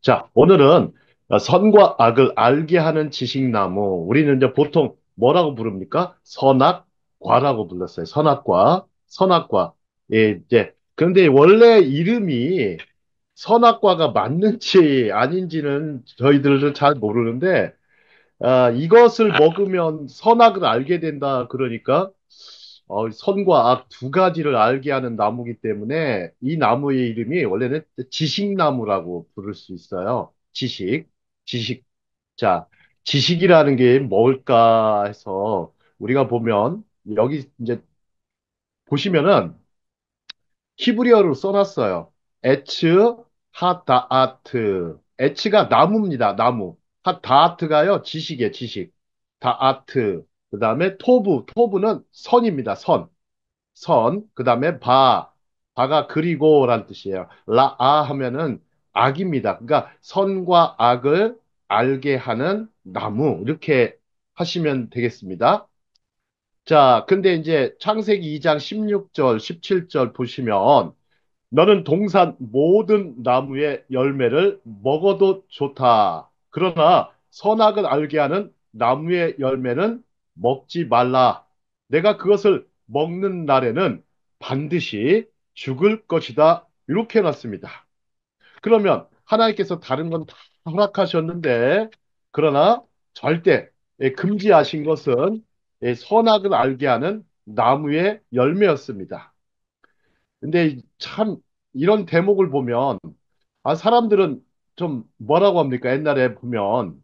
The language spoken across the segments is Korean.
자, 오늘은 선과 악을 알게 하는 지식나무. 우리는 이제 보통 뭐라고 부릅니까? 선악과라고 불렀어요. 선악과. 선악과. 예, 이제. 그런데 원래 이름이 선악과가 맞는지 아닌지는 저희들은 잘 모르는데, 이것을 먹으면 선악을 알게 된다. 그러니까, 선과 악 두 가지를 알게 하는 나무이기 때문에 이 나무의 이름이 원래는 지식나무라고 부를 수 있어요. 지식, 지식. 자, 지식이라는 게 뭘까 해서 우리가 보면 여기 이제 보시면은 히브리어로 써놨어요. 에츠 하다아트. 에츠가 나무입니다. 나무. 하다아트가요. 지식이에요. 지식. 다아트. 그 다음에 토부. 토부는 선입니다. 선. 선, 그 다음에 바가 그리고란 뜻이에요. 라아 하면은 악입니다. 그러니까 선과 악을 알게 하는 나무 이렇게 하시면 되겠습니다. 자, 근데 이제 창세기 2장 16절, 17절 보시면 너는 동산 모든 나무의 열매를 먹어도 좋다. 그러나 선악을 알게 하는 나무의 열매는 먹지 말라. 내가 그것을 먹는 날에는 반드시 죽을 것이다. 이렇게 해놨습니다. 그러면 하나님께서 다른 건 다 허락하셨는데, 그러나 절대 금지하신 것은 선악을 알게 하는 나무의 열매였습니다. 근데 참 이런 대목을 보면 사람들은 좀 뭐라고 합니까? 옛날에 보면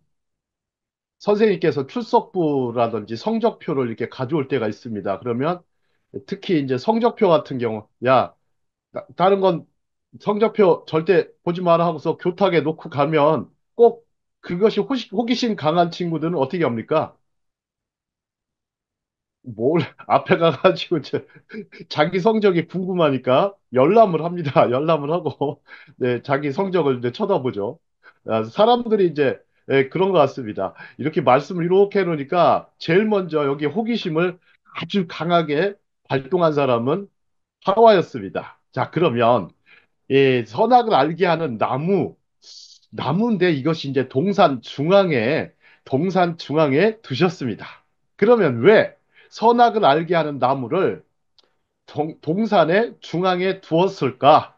선생님께서 출석부라든지 성적표를 이렇게 가져올 때가 있습니다. 그러면 특히 이제 성적표 같은 경우 야, 다른 건 성적표 절대 보지 마라 하고서 교탁에 놓고 가면 꼭 그것이 호기심 강한 친구들은 어떻게 합니까? 뭘 앞에 가가지고 자기 성적이 궁금하니까 열람을 합니다. 열람을 하고, 네, 자기 성적을 이제 쳐다보죠. 사람들이 이제 그런 것 같습니다. 이렇게 말씀을 이렇게 해놓으니까 제일 먼저 여기 호기심을 아주 강하게 발동한 사람은 하와였습니다. 자, 그러면 선악을 알게 하는 나무인데 이것이 이제 동산 중앙에 두셨습니다. 그러면 왜 선악을 알게 하는 나무를 동산의 중앙에 두었을까?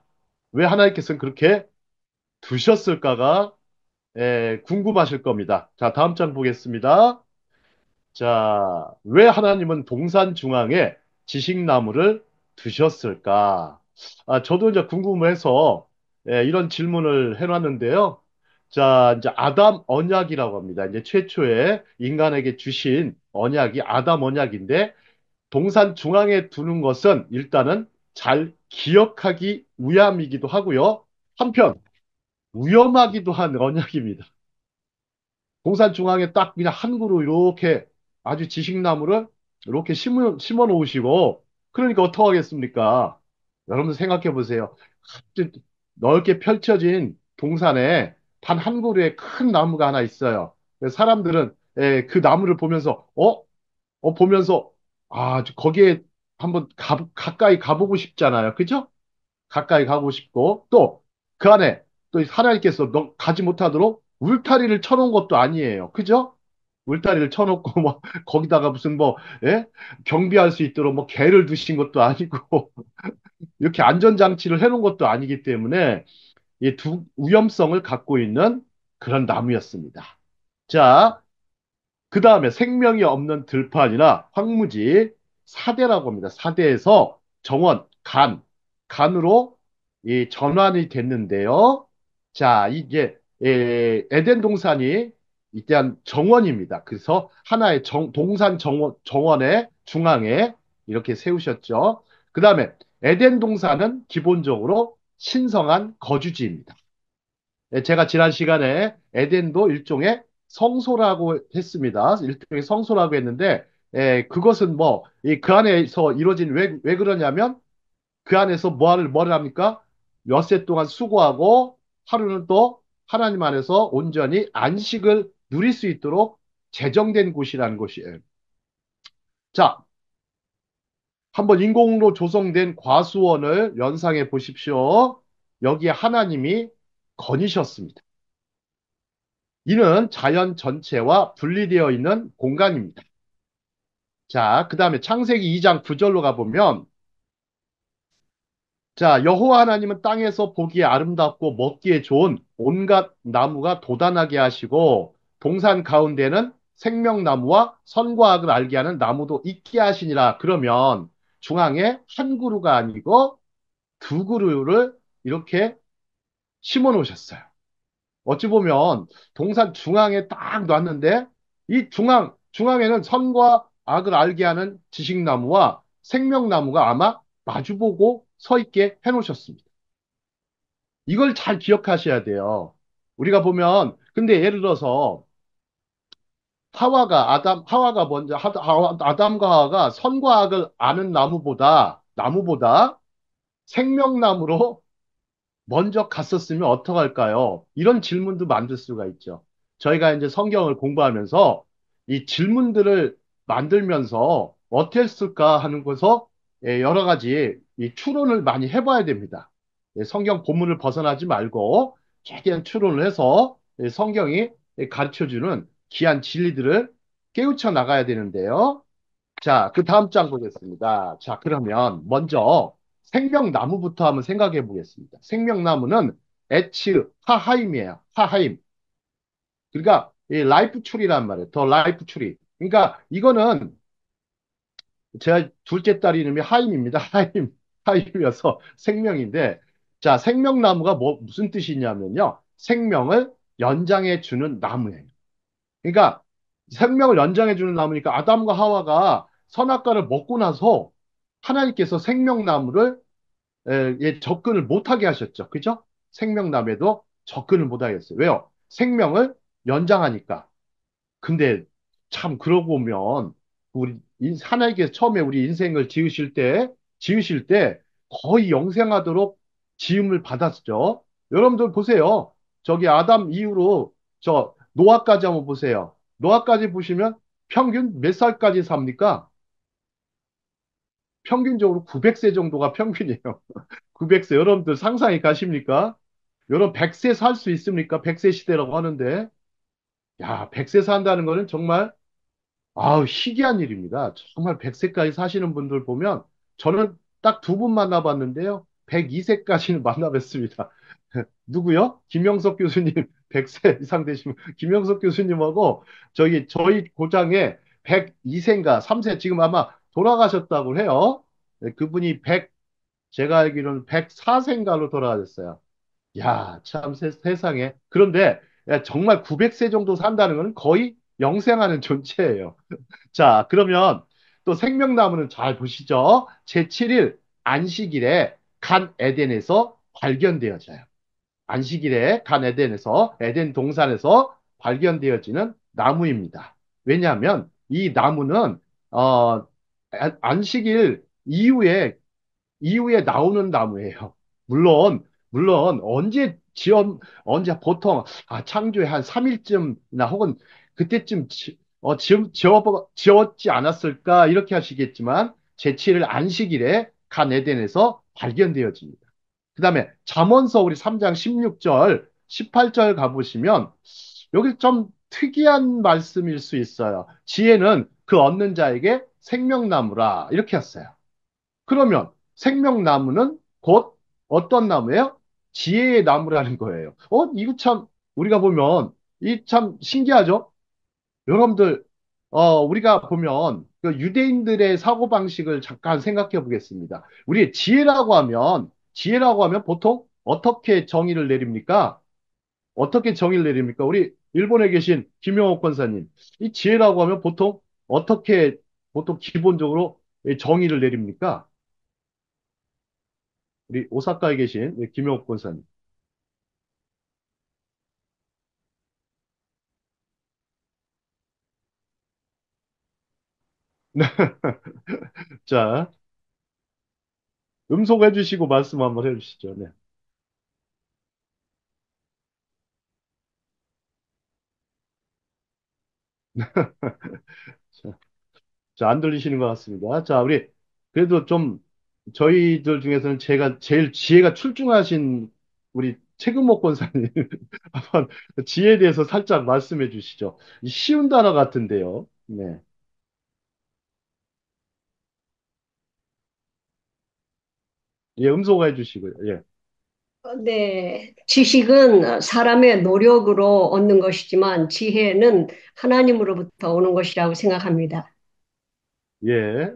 왜 하나님께서는 그렇게 두셨을까가 궁금하실 겁니다. 자, 다음 장 보겠습니다. 자, 왜 하나님은 동산 중앙에 지식나무를 두셨을까? 저도 이제 궁금해서 이런 질문을 해놨는데요. 자, 이제 아담 언약이라고 합니다. 이제 최초의 인간에게 주신 언약이 아담 언약인데 동산 중앙에 두는 것은 일단은 잘 기억하기 위함이기도 하고요. 한편 위험하기도 한 언약입니다. 동산 중앙에 딱 그냥 한 그루 이렇게 아주 지식나무를 이렇게 심어 놓으시고 그러니까 어떡하겠습니까? 여러분 생각해 보세요. 아주 넓게 펼쳐진 동산에 단 한 그루의 큰 나무가 하나 있어요. 그래서 사람들은 그 나무를 보면서 거기에 한번 가까이 가보고 싶잖아요. 그죠? 가까이 가고 싶고 또 그 안에 또 하나님께서 너 가지 못하도록 울타리를 쳐놓은 것도 아니에요. 그죠? 울타리를 쳐놓고 뭐 거기다가 무슨 뭐 경비할 수 있도록 뭐 개를 두신 것도 아니고 이렇게 안전장치를 해놓은 것도 아니기 때문에 이 두 위험성을 갖고 있는 그런 나무였습니다. 자, 그 다음에 생명이 없는 들판이나 황무지 사대라고 합니다. 사대에서 간으로 이 전환이 됐는데요. 자, 이게 에덴 동산이 이때한 정원입니다. 그래서 하나의 동산 정원의 중앙에 이렇게 세우셨죠. 그 다음에 에덴 동산은 기본적으로 신성한 거주지입니다. 제가 지난 시간에 에덴도 일종의 성소라고 했습니다. 일종의 성소라고 했는데, 그것은 뭐, 그 안에서 이루어진 왜 그러냐면, 그 안에서 뭐를 합니까? 엿새 동안 수고하고, 하루는 또 하나님 안에서 온전히 안식을 누릴 수 있도록 제정된 곳이라는 것이에요. 자, 한번 인공으로 조성된 과수원을 연상해 보십시오. 여기에 하나님이 거니셨습니다. 이는 자연 전체와 분리되어 있는 공간입니다. 자, 그 다음에 창세기 2장 9절로 가보면, 자, 여호와 하나님은 땅에서 보기에 아름답고 먹기에 좋은 온갖 나무가 돋아나게 하시고, 동산 가운데는 생명나무와 선과 악을 알게 하는 나무도 있게 하시니라. 그러면 중앙에 한 그루가 아니고 두 그루를 이렇게 심어 놓으셨어요. 어찌 보면 동산 중앙에 딱 놨는데 이 중앙에는 선과 악을 알게 하는 지식나무와 생명나무가 아마 마주보고 서 있게 해 놓으셨습니다. 이걸 잘 기억하셔야 돼요. 우리가 보면 근데 예를 들어서 하와가 먼저 아담과 하와가 선과 악을 아는 나무보다 생명나무로 먼저 갔었으면 어떡할까요? 이런 질문도 만들 수가 있죠. 저희가 이제 성경을 공부하면서 이 질문들을 만들면서 어떻게 했을까 하는 것서 여러 가지 이 추론을 많이 해봐야 됩니다. 성경 본문을 벗어나지 말고 최대한 추론을 해서 성경이 가르쳐주는 귀한 진리들을 깨우쳐 나가야 되는데요. 자, 그 다음 장 보겠습니다. 자, 그러면 먼저 생명나무부터 한번 생각해 보겠습니다. 생명나무는 에츠 하하임이에요. 하하임. 그러니까 이 라이프 추리란 말이에요. 더 라이프 추리. 그러니까 이거는 제 둘째 딸 이름이 하임입니다. 하임. 하임이어서 생명인데 자, 생명나무가 무슨 뜻이냐면요. 생명을 연장해 주는 나무예요. 그러니까 생명을 연장해 주는 나무니까 아담과 하와가 선악과를 먹고 나서 하나님께서 생명나무를 접근을 못하게 하셨죠. 그죠? 생명나무에도 접근을 못하게 했어요. 왜요? 생명을 연장하니까. 근데 참 그러고 보면 하나님께서 처음에 우리 인생을 지으실 때 거의 영생하도록 지음을 받았죠. 여러분들 보세요. 저기 아담 이후로 저 노아까지 한번 보세요. 노아까지 보시면 평균 몇 살까지 삽니까? 평균적으로 900세 정도가 평균이에요. 900세. 여러분들 상상이 가십니까? 여러분 100세 살 수 있습니까? 100세 시대라고 하는데. 야, 100세 산다는 거는 정말 아우, 희귀한 일입니다. 정말 100세까지 사시는 분들 보면 저는 딱 두 분 만나봤는데요. 102세까지는 만나뵀습니다. 누구요? 김영석 교수님 100세 이상 되시면 김영석 교수님하고 저희 고장에 102세인가 3세 지금 아마 돌아가셨다고 해요. 네, 그분이 제가 알기로는 104세인가로 돌아가셨어요. 야, 참 세상에. 그런데 정말 900세 정도 산다는 것은 거의 영생하는 존재예요. 자, 그러면 또 생명나무는 잘 보시죠. 제7일 안식일에 간 에덴에서 발견되어져요. 안식일에 간 에덴에서, 에덴 동산에서 발견되어지는 나무입니다. 왜냐하면 이 나무는, 안식일 이후에 나오는 나무예요. 물론, 언제 보통, 창조의 한 3일쯤이나 혹은 그때쯤 지었지 않았을까, 이렇게 하시겠지만, 제7일 안식일에 간 에덴에서 발견되어집니다. 그 다음에 잠언서 우리 3장 16절, 18절 가보시면, 여기 좀 특이한 말씀일 수 있어요. 지혜는 그 얻는 자에게 생명나무라, 이렇게 했어요. 그러면 생명나무는 곧 어떤 나무예요? 지혜의 나무라는 거예요. 이거 참 우리가 보면 이 참 신기하죠? 여러분들 우리가 보면 그 유대인들의 사고방식을 잠깐 생각해 보겠습니다. 우리 지혜라고 하면 보통 어떻게 정의를 내립니까? 어떻게 정의를 내립니까? 우리 일본에 계신 김영옥 권사님. 이 지혜라고 하면 보통 기본적으로 정의를 내립니까? 우리 오사카에 계신 김영옥 권사님. 자, 음소거 해주시고 말씀 한번 해주시죠. 네. 자, 안 들리시는 것 같습니다. 자, 그래도 좀, 저희들 중에서는 제가 제일 지혜가 출중하신 우리 최근목 권사님, 한번 지혜에 대해서 살짝 말씀해 주시죠. 이 쉬운 단어 같은데요. 네. 예, 음소거 해주시고요. 예. 네, 지식은 사람의 노력으로 얻는 것이지만 지혜는 하나님으로부터 오는 것이라고 생각합니다. 예.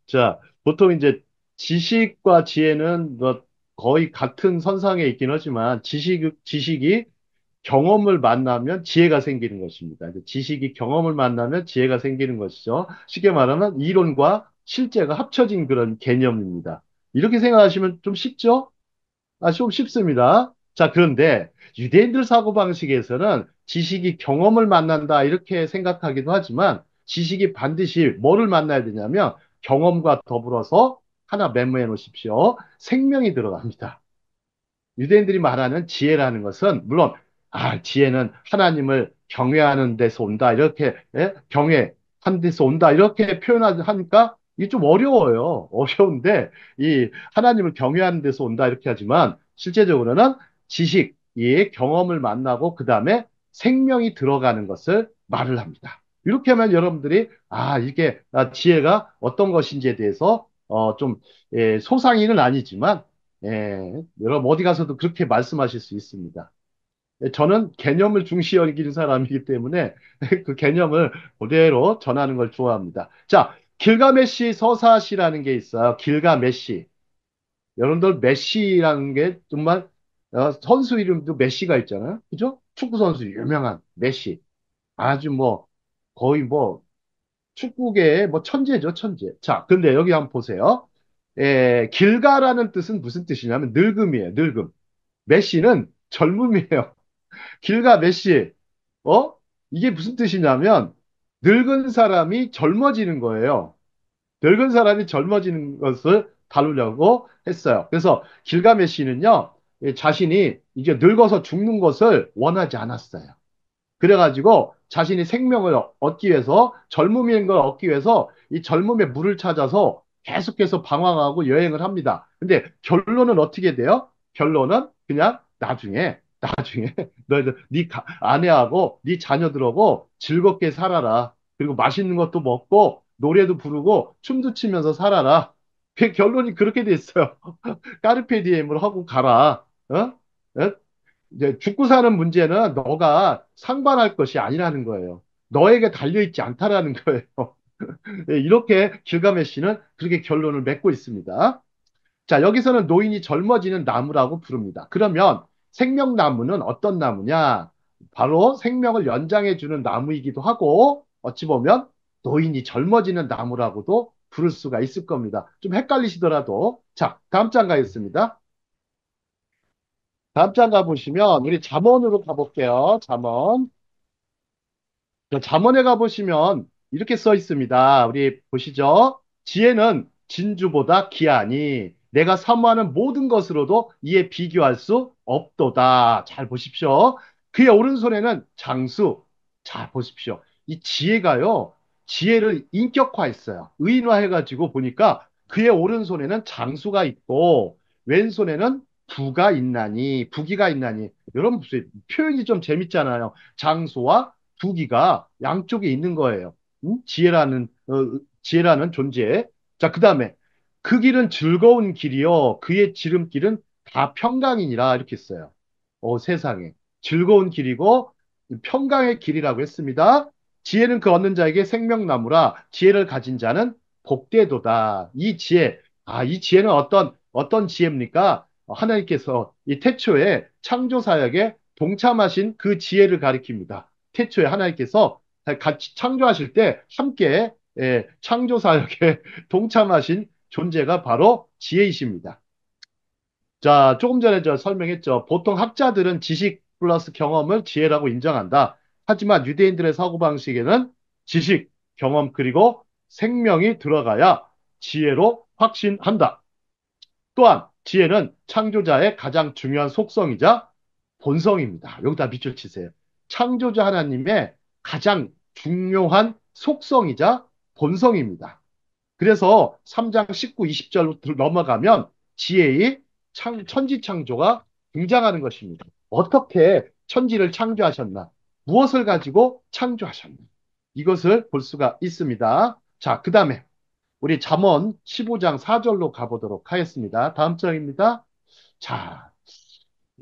자, 보통 이제 지식과 지혜는 뭐 거의 같은 선상에 있긴 하지만 지식이 경험을 만나면 지혜가 생기는 것입니다. 이제 지식이 경험을 만나면 지혜가 생기는 것이죠. 쉽게 말하면 이론과 실제가 합쳐진 그런 개념입니다. 이렇게 생각하시면 좀 쉽죠? 좀 쉽습니다. 자, 그런데 유대인들 사고방식에서는 지식이 경험을 만난다 이렇게 생각하기도 하지만 지식이 반드시 뭐를 만나야 되냐면 경험과 더불어서 하나 메모해 놓으십시오. 생명이 들어갑니다. 유대인들이 말하는 지혜라는 것은 물론 지혜는 하나님을 경외하는 데서 온다 이렇게 경외하는 데서 온다 이렇게 표현하니까 이게 좀 어려워요. 어려운데 이 하나님을 경외하는 데서 온다 이렇게 하지만 실제적으로는 지식, 이 경험을 만나고 그 다음에 생명이 들어가는 것을 말을 합니다. 이렇게 하면 여러분들이 이게 지혜가 어떤 것인지에 대해서 좀 소상히는 아니지만 여러분 어디 가서도 그렇게 말씀하실 수 있습니다. 저는 개념을 중시 여기는 사람이기 때문에 그 개념을 그대로 전하는 걸 좋아합니다. 자, 길가메시 서사시라는 게 있어요. 길가메시. 여러분들 메시라는 게 정말 선수 이름도 메시가 있잖아요. 그죠? 축구 선수 유명한 메시. 아주 뭐 거의 뭐 축구계의 뭐 천재죠, 천재. 자, 근데 여기 한번 보세요. 길가라는 뜻은 무슨 뜻이냐면 늙음이에요, 늙음. 메시는 젊음이에요. 길가 메시. 어? 이게 무슨 뜻이냐면 늙은 사람이 젊어지는 거예요. 늙은 사람이 젊어지는 것을 다루려고 했어요. 그래서 길가메시는요, 자신이 이제 늙어서 죽는 것을 원하지 않았어요. 그래가지고 자신이 생명을 얻기 위해서 젊음인 걸 얻기 위해서 이 젊음의 물을 찾아서 계속해서 방황하고 여행을 합니다. 근데 결론은 어떻게 돼요? 결론은 그냥 나중에 너희들 아내하고 네 자녀들하고 즐겁게 살아라. 그리고 맛있는 것도 먹고 노래도 부르고 춤도 추면서 살아라. 그 결론이 그렇게 됐어요. 까르페 디엠을 하고 가라. 어? 어? 이제 죽고 사는 문제는 너가 상관할 것이 아니라는 거예요. 너에게 달려있지 않다라는 거예요. 예, 이렇게 길가메시는 그렇게 결론을 맺고 있습니다. 자, 여기서는 노인이 젊어지는 나무라고 부릅니다. 그러면 생명나무는 어떤 나무냐? 바로 생명을 연장해주는 나무이기도 하고, 어찌 보면 노인이 젊어지는 나무라고도 부를 수가 있을 겁니다. 좀 헷갈리시더라도. 자, 다음 장 가겠습니다. 다음 장 가보시면, 우리 잠언으로 가볼게요. 잠언. 잠언에 가보시면 이렇게 써 있습니다. 우리 보시죠. 지혜는 진주보다 귀하니 내가 사모하는 모든 것으로도 이에 비교할 수 없도다. 잘 보십시오. 그의 오른손에는 장수. 잘 보십시오. 이 지혜가요. 지혜를 인격화했어요. 의인화해가지고 보니까 그의 오른손에는 장수가 있고 왼손에는 부기가 있나니. 여러분 표현이 좀 재밌잖아요. 장수와 부기가 양쪽에 있는 거예요. 지혜라는 존재. 자, 그 다음에 그 길은 즐거운 길이요. 그의 지름길은 다 평강이니라 이렇게 써요. 세상에. 즐거운 길이고 평강의 길이라고 했습니다. 지혜는 그 얻는 자에게 생명나무라 지혜를 가진 자는 복되도다. 이 지혜는 어떤 지혜입니까? 하나님께서 이 태초에 창조 사역에 동참하신 그 지혜를 가리킵니다. 태초에 하나님께서 같이 창조하실 때 함께 창조 사역에 동참하신 존재가 바로 지혜이십니다. 자, 조금 전에 저 설명했죠. 보통 학자들은 지식 플러스 경험을 지혜라고 인정한다. 하지만 유대인들의 사고방식에는 지식, 경험, 그리고 생명이 들어가야 지혜로 확신한다. 또한 지혜는 창조자의 가장 중요한 속성이자 본성입니다. 여기다 밑줄 치세요. 창조자 하나님의 가장 중요한 속성이자 본성입니다. 그래서 3장 19, 20절로 넘어가면 지혜의 천지창조가 등장하는 것입니다. 어떻게 천지를 창조하셨나? 무엇을 가지고 창조하셨나? 이것을 볼 수가 있습니다. 자, 그 다음에 우리 잠언 15장 4절로 가보도록 하겠습니다. 다음 장입니다. 자,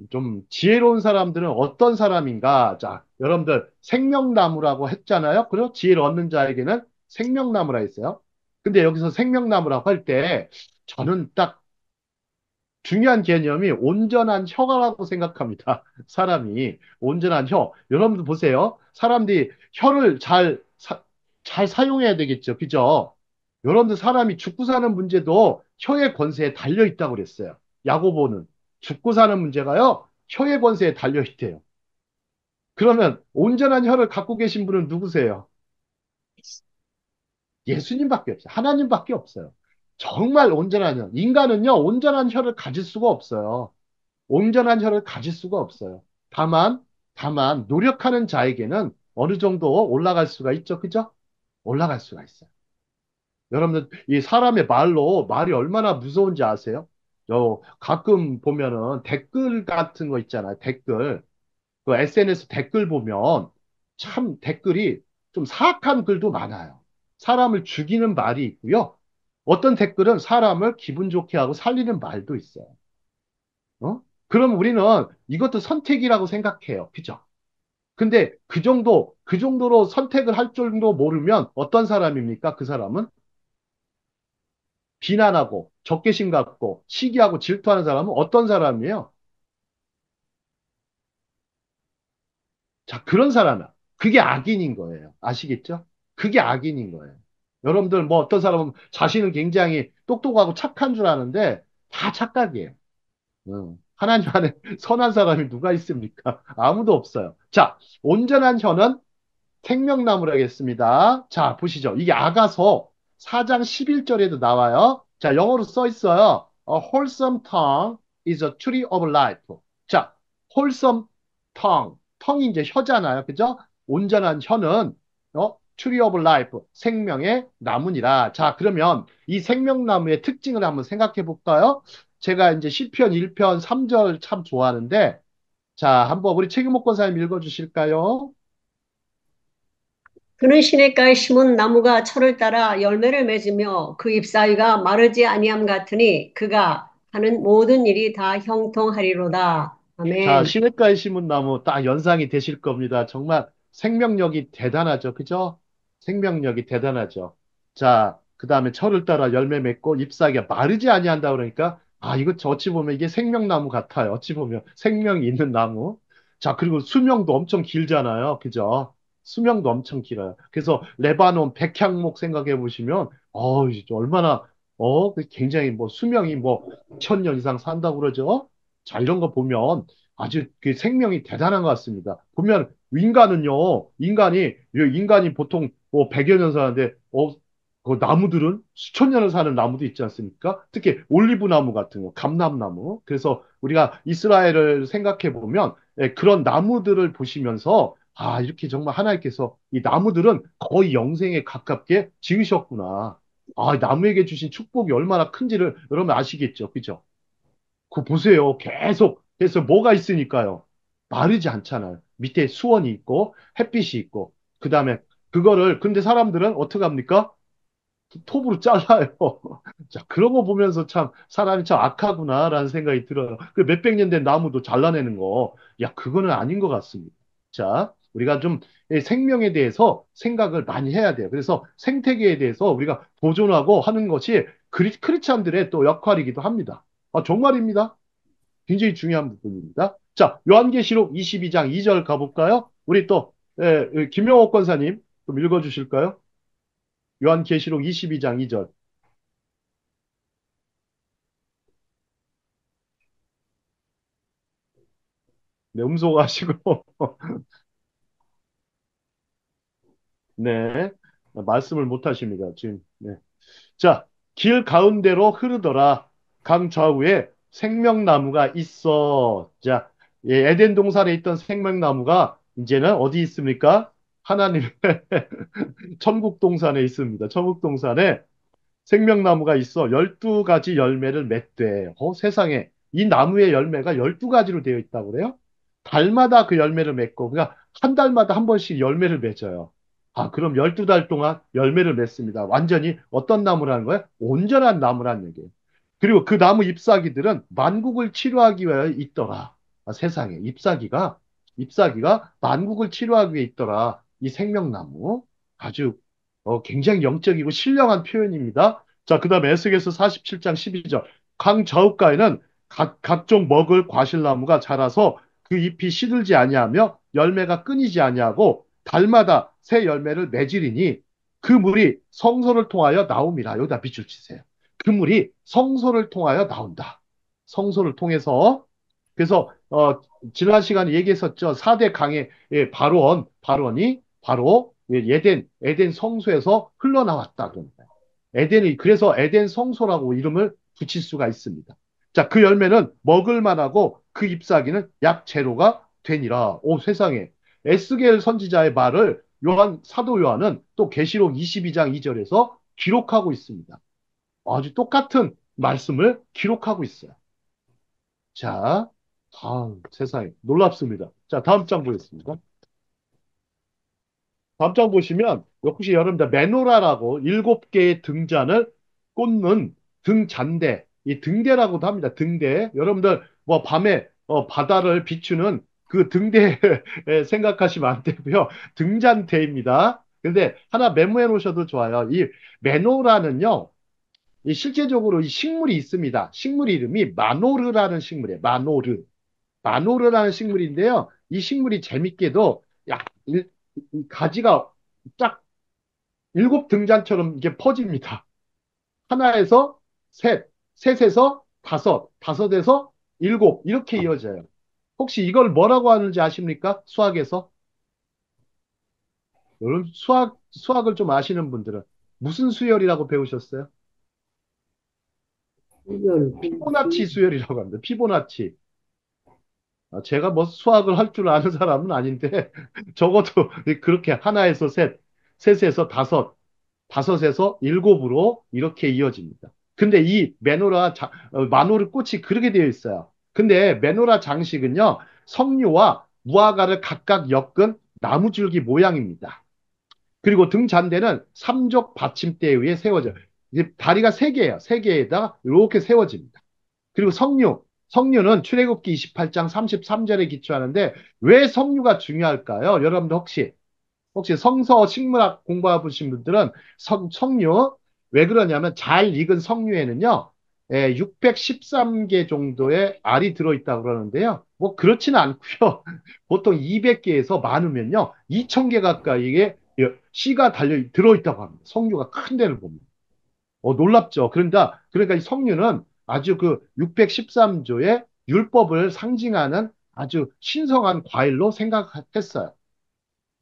좀 지혜로운 사람들은 어떤 사람인가? 자, 여러분들 생명나무라고 했잖아요. 그리고 지혜를 얻는 자에게는 생명나무라 했어요. 근데 여기서 생명나무라고 할 때 저는 딱 중요한 개념이 온전한 혀라고 생각합니다. 사람이 온전한 혀. 여러분들 보세요. 사람들이 혀를 잘 사용해야 되겠죠. 그죠? 여러분들 사람이 죽고 사는 문제도 혀의 권세에 달려 있다고 그랬어요. 야고보는 죽고 사는 문제가요. 혀의 권세에 달려 있대요. 그러면 온전한 혀를 갖고 계신 분은 누구세요? 예수님밖에 없어요. 하나님밖에 없어요. 정말 온전한 혀. 인간은요, 온전한 혀를 가질 수가 없어요. 온전한 혀를 가질 수가 없어요. 다만, 다만, 노력하는 자에게는 어느 정도 올라갈 수가 있죠. 그죠? 올라갈 수가 있어요. 여러분들, 이 사람의 말이 얼마나 무서운지 아세요? 가끔 보면은 댓글 같은 거 있잖아요. 댓글. 그 SNS 댓글 보면 참 댓글이 좀 사악한 글도 많아요. 사람을 죽이는 말이 있고요. 어떤 댓글은 사람을 기분 좋게 하고 살리는 말도 있어요. 어? 그럼 우리는 이것도 선택이라고 생각해요. 그죠? 근데 그 정도로 선택을 할 줄도 모르면 어떤 사람입니까? 그 사람은 비난하고 적개심 갖고 시기하고 질투하는 사람은 어떤 사람이에요? 자, 그런 사람은 그게 악인인 거예요. 아시겠죠? 그게 악인인 거예요. 여러분들 뭐 어떤 사람은 자신은 굉장히 똑똑하고 착한 줄 아는데 다 착각이에요. 하나님 안에 선한 사람이 누가 있습니까? 아무도 없어요. 자, 온전한 혀는 생명나무라 하겠습니다. 자, 보시죠. 이게 아가서 4장 11절에도 나와요. 자, 영어로 써 있어요. A wholesome tongue is a tree of life. 자, wholesome tongue. tongu이 이제 혀잖아요. 그죠? 온전한 혀는 tree of life. 생명의 나무니라. 자, 그러면 이 생명나무의 특징을 한번 생각해 볼까요? 제가 이제 시편 1편 3절 참 좋아하는데 자, 한번 우리 책임 목권사님 읽어 주실까요? 그는 시냇가에 심은 나무가 철을 따라 열매를 맺으며 그 잎사귀가 마르지 아니함 같으니 그가 하는 모든 일이 다 형통하리로다. 자, 아멘. 시냇가에 심은 나무 딱 연상이 되실 겁니다. 정말 생명력이 대단하죠. 그죠? 생명력이 대단하죠. 자, 그 다음에 철을 따라 열매 맺고 잎사귀가 마르지 아니한다 그러니까 아, 이거 어찌 보면 이게 생명나무 같아요. 어찌 보면 생명이 있는 나무. 자, 그리고 수명도 엄청 길잖아요. 그죠? 수명도 엄청 길어요. 그래서 레바논 백향목 생각해 보시면 이제 얼마나 굉장히 뭐 수명이 뭐 2000년 이상 산다고 그러죠. 자, 이런 거 보면 아주 그 생명이 대단한 것 같습니다. 보면 인간이 보통 뭐 100여 년 사는데 그 나무들은 수천 년을 사는 나무도 있지 않습니까? 특히 올리브 나무 같은 거, 감람나무. 그래서 우리가 이스라엘을 생각해 보면 그런 나무들을 보시면서 아, 이렇게 정말 하나님께서 이 나무들은 거의 영생에 가깝게 지으셨구나. 아, 나무에게 주신 축복이 얼마나 큰지를 여러분 아시겠죠? 그죠? 그거 보세요. 계속 뭐가 있으니까요. 마르지 않잖아요. 밑에 수원이 있고 햇빛이 있고 그 다음에 근데 사람들은 어떻게 합니까? 톱으로 잘라요. 자, 그런 거 보면서 참 사람이 참 악하구나라는 생각이 들어요. 그 몇백 년 된 나무도 잘라내는 거. 야, 그거는 아닌 것 같습니다. 자, 우리가 좀 생명에 대해서 생각을 많이 해야 돼요. 그래서 생태계에 대해서 우리가 보존하고 하는 것이 크리스찬들의 또 역할이기도 합니다. 아, 정말입니다. 굉장히 중요한 부분입니다. 자, 요한계시록 22장 2절 가볼까요? 우리 또 김영옥 권사님 좀 읽어주실까요? 요한계시록 22장 2절. 네, 음소거하시고 네, 말씀을 못 하십니다. 지금. 네. 자, 길 가운데로 흐르더라. 강 좌우에 생명나무가 있어. 자, 에덴 동산에 있던 생명나무가 이제는 어디 있습니까? 하나님의 천국 동산에 있습니다. 천국 동산에 생명나무가 있어 12가지 열매를 맺되. 세상에 이 나무의 열매가 12가지로 되어 있다고 그래요. 달마다 그 열매를 맺고, 그러니까 한 달마다 한 번씩 열매를 맺어요. 아, 그럼 12달 동안 열매를 맺습니다. 완전히 어떤 나무라는 거예요? 온전한 나무라는 얘기예요. 그리고 그 나무 잎사귀들은 만국을 치료하기 위해 있더라. 아, 세상에 잎사귀가 만국을 치료하기 위해 있더라. 이 생명나무 아주 굉장히 영적이고 신령한 표현입니다. 자, 그 다음에 에스겔서 47장 12절. 강 저울가에는 각종 먹을 과실나무가 자라서 그 잎이 시들지 아니하며 열매가 끊이지 아니하고 달마다 새 열매를 맺으리니 그 물이 성소를 통하여 나옴이라. 여기다 밑줄 치세요. 그 물이 성소를 통하여 나온다. 성소를 통해서. 그래서 지난 시간에 얘기했었죠. 4대 강의 바론이 바로 에덴 성소에서 흘러나왔다. 그럽니다. 에덴이 그래서 에덴 성소라고 이름을 붙일 수가 있습니다. 자, 그 열매는 먹을 만하고 그 잎사귀는 약 제로가 되니라. 오, 세상에. 에스겔 선지자의 말을 사도 요한은 또 계시록 22장 2절에서 기록하고 있습니다. 아주 똑같은 말씀을 기록하고 있어요. 자, 세상에 놀랍습니다. 자, 다음 장 보겠습니다. 다음 장 보시면 혹시 여러분들 메노라라고 7개의 등잔을 꽂는 등잔대, 이 등대라고도 합니다. 등대. 여러분들 뭐 밤에 바다를 비추는 그 등대 생각하시면 안 되고요. 등잔대입니다. 근데 하나 메모해 놓으셔도 좋아요. 이 메노라는요. 이 실제적으로 이 식물이 있습니다. 식물 이름이 마노르라는 식물이에요. 마노르. 마노르라는 식물인데요. 이 식물이 재밌게도 약 이 가지가 쫙 7등잔처럼 이게 퍼집니다. 하나에서 셋, 셋에서 다섯, 다섯에서 일곱 이렇게 이어져요. 혹시 이걸 뭐라고 하는지 아십니까? 수학에서? 여러분 수학을 좀 아시는 분들은 무슨 수열이라고 배우셨어요? 이걸, 피보나치 수열이라고 합니다. 피보나치. 제가 뭐 수학을 할 줄 아는 사람은 아닌데 적어도 그렇게 하나에서 셋, 셋에서 다섯, 다섯에서 일곱으로 이렇게 이어집니다. 근데 이 마노르 꽃이 그렇게 되어 있어요. 근데 메노라 장식은요, 석류와 무화과를 각각 엮은 나무줄기 모양입니다. 그리고 등잔대는 삼족 받침대에 의해 세워져요. 이제 다리가 세 개에다 이렇게 세워집니다. 그리고 석류는 출애굽기 28장 33절에 기초하는데 왜 석류가 중요할까요? 여러분들 혹시 성서 식물학 공부해보신 분들은 석류 왜 그러냐면 잘 익은 석류에는요 613개 정도의 알이 들어있다고 그러는데요 뭐 그렇지는 않고요 보통 200개에서 많으면요 2000개 가까이의 씨가 들어있다고 합니다. 석류가 큰 데를 보면 놀랍죠. 그러니까 이 석류는 아주 그 613조의 율법을 상징하는 아주 신성한 과일로 생각했어요.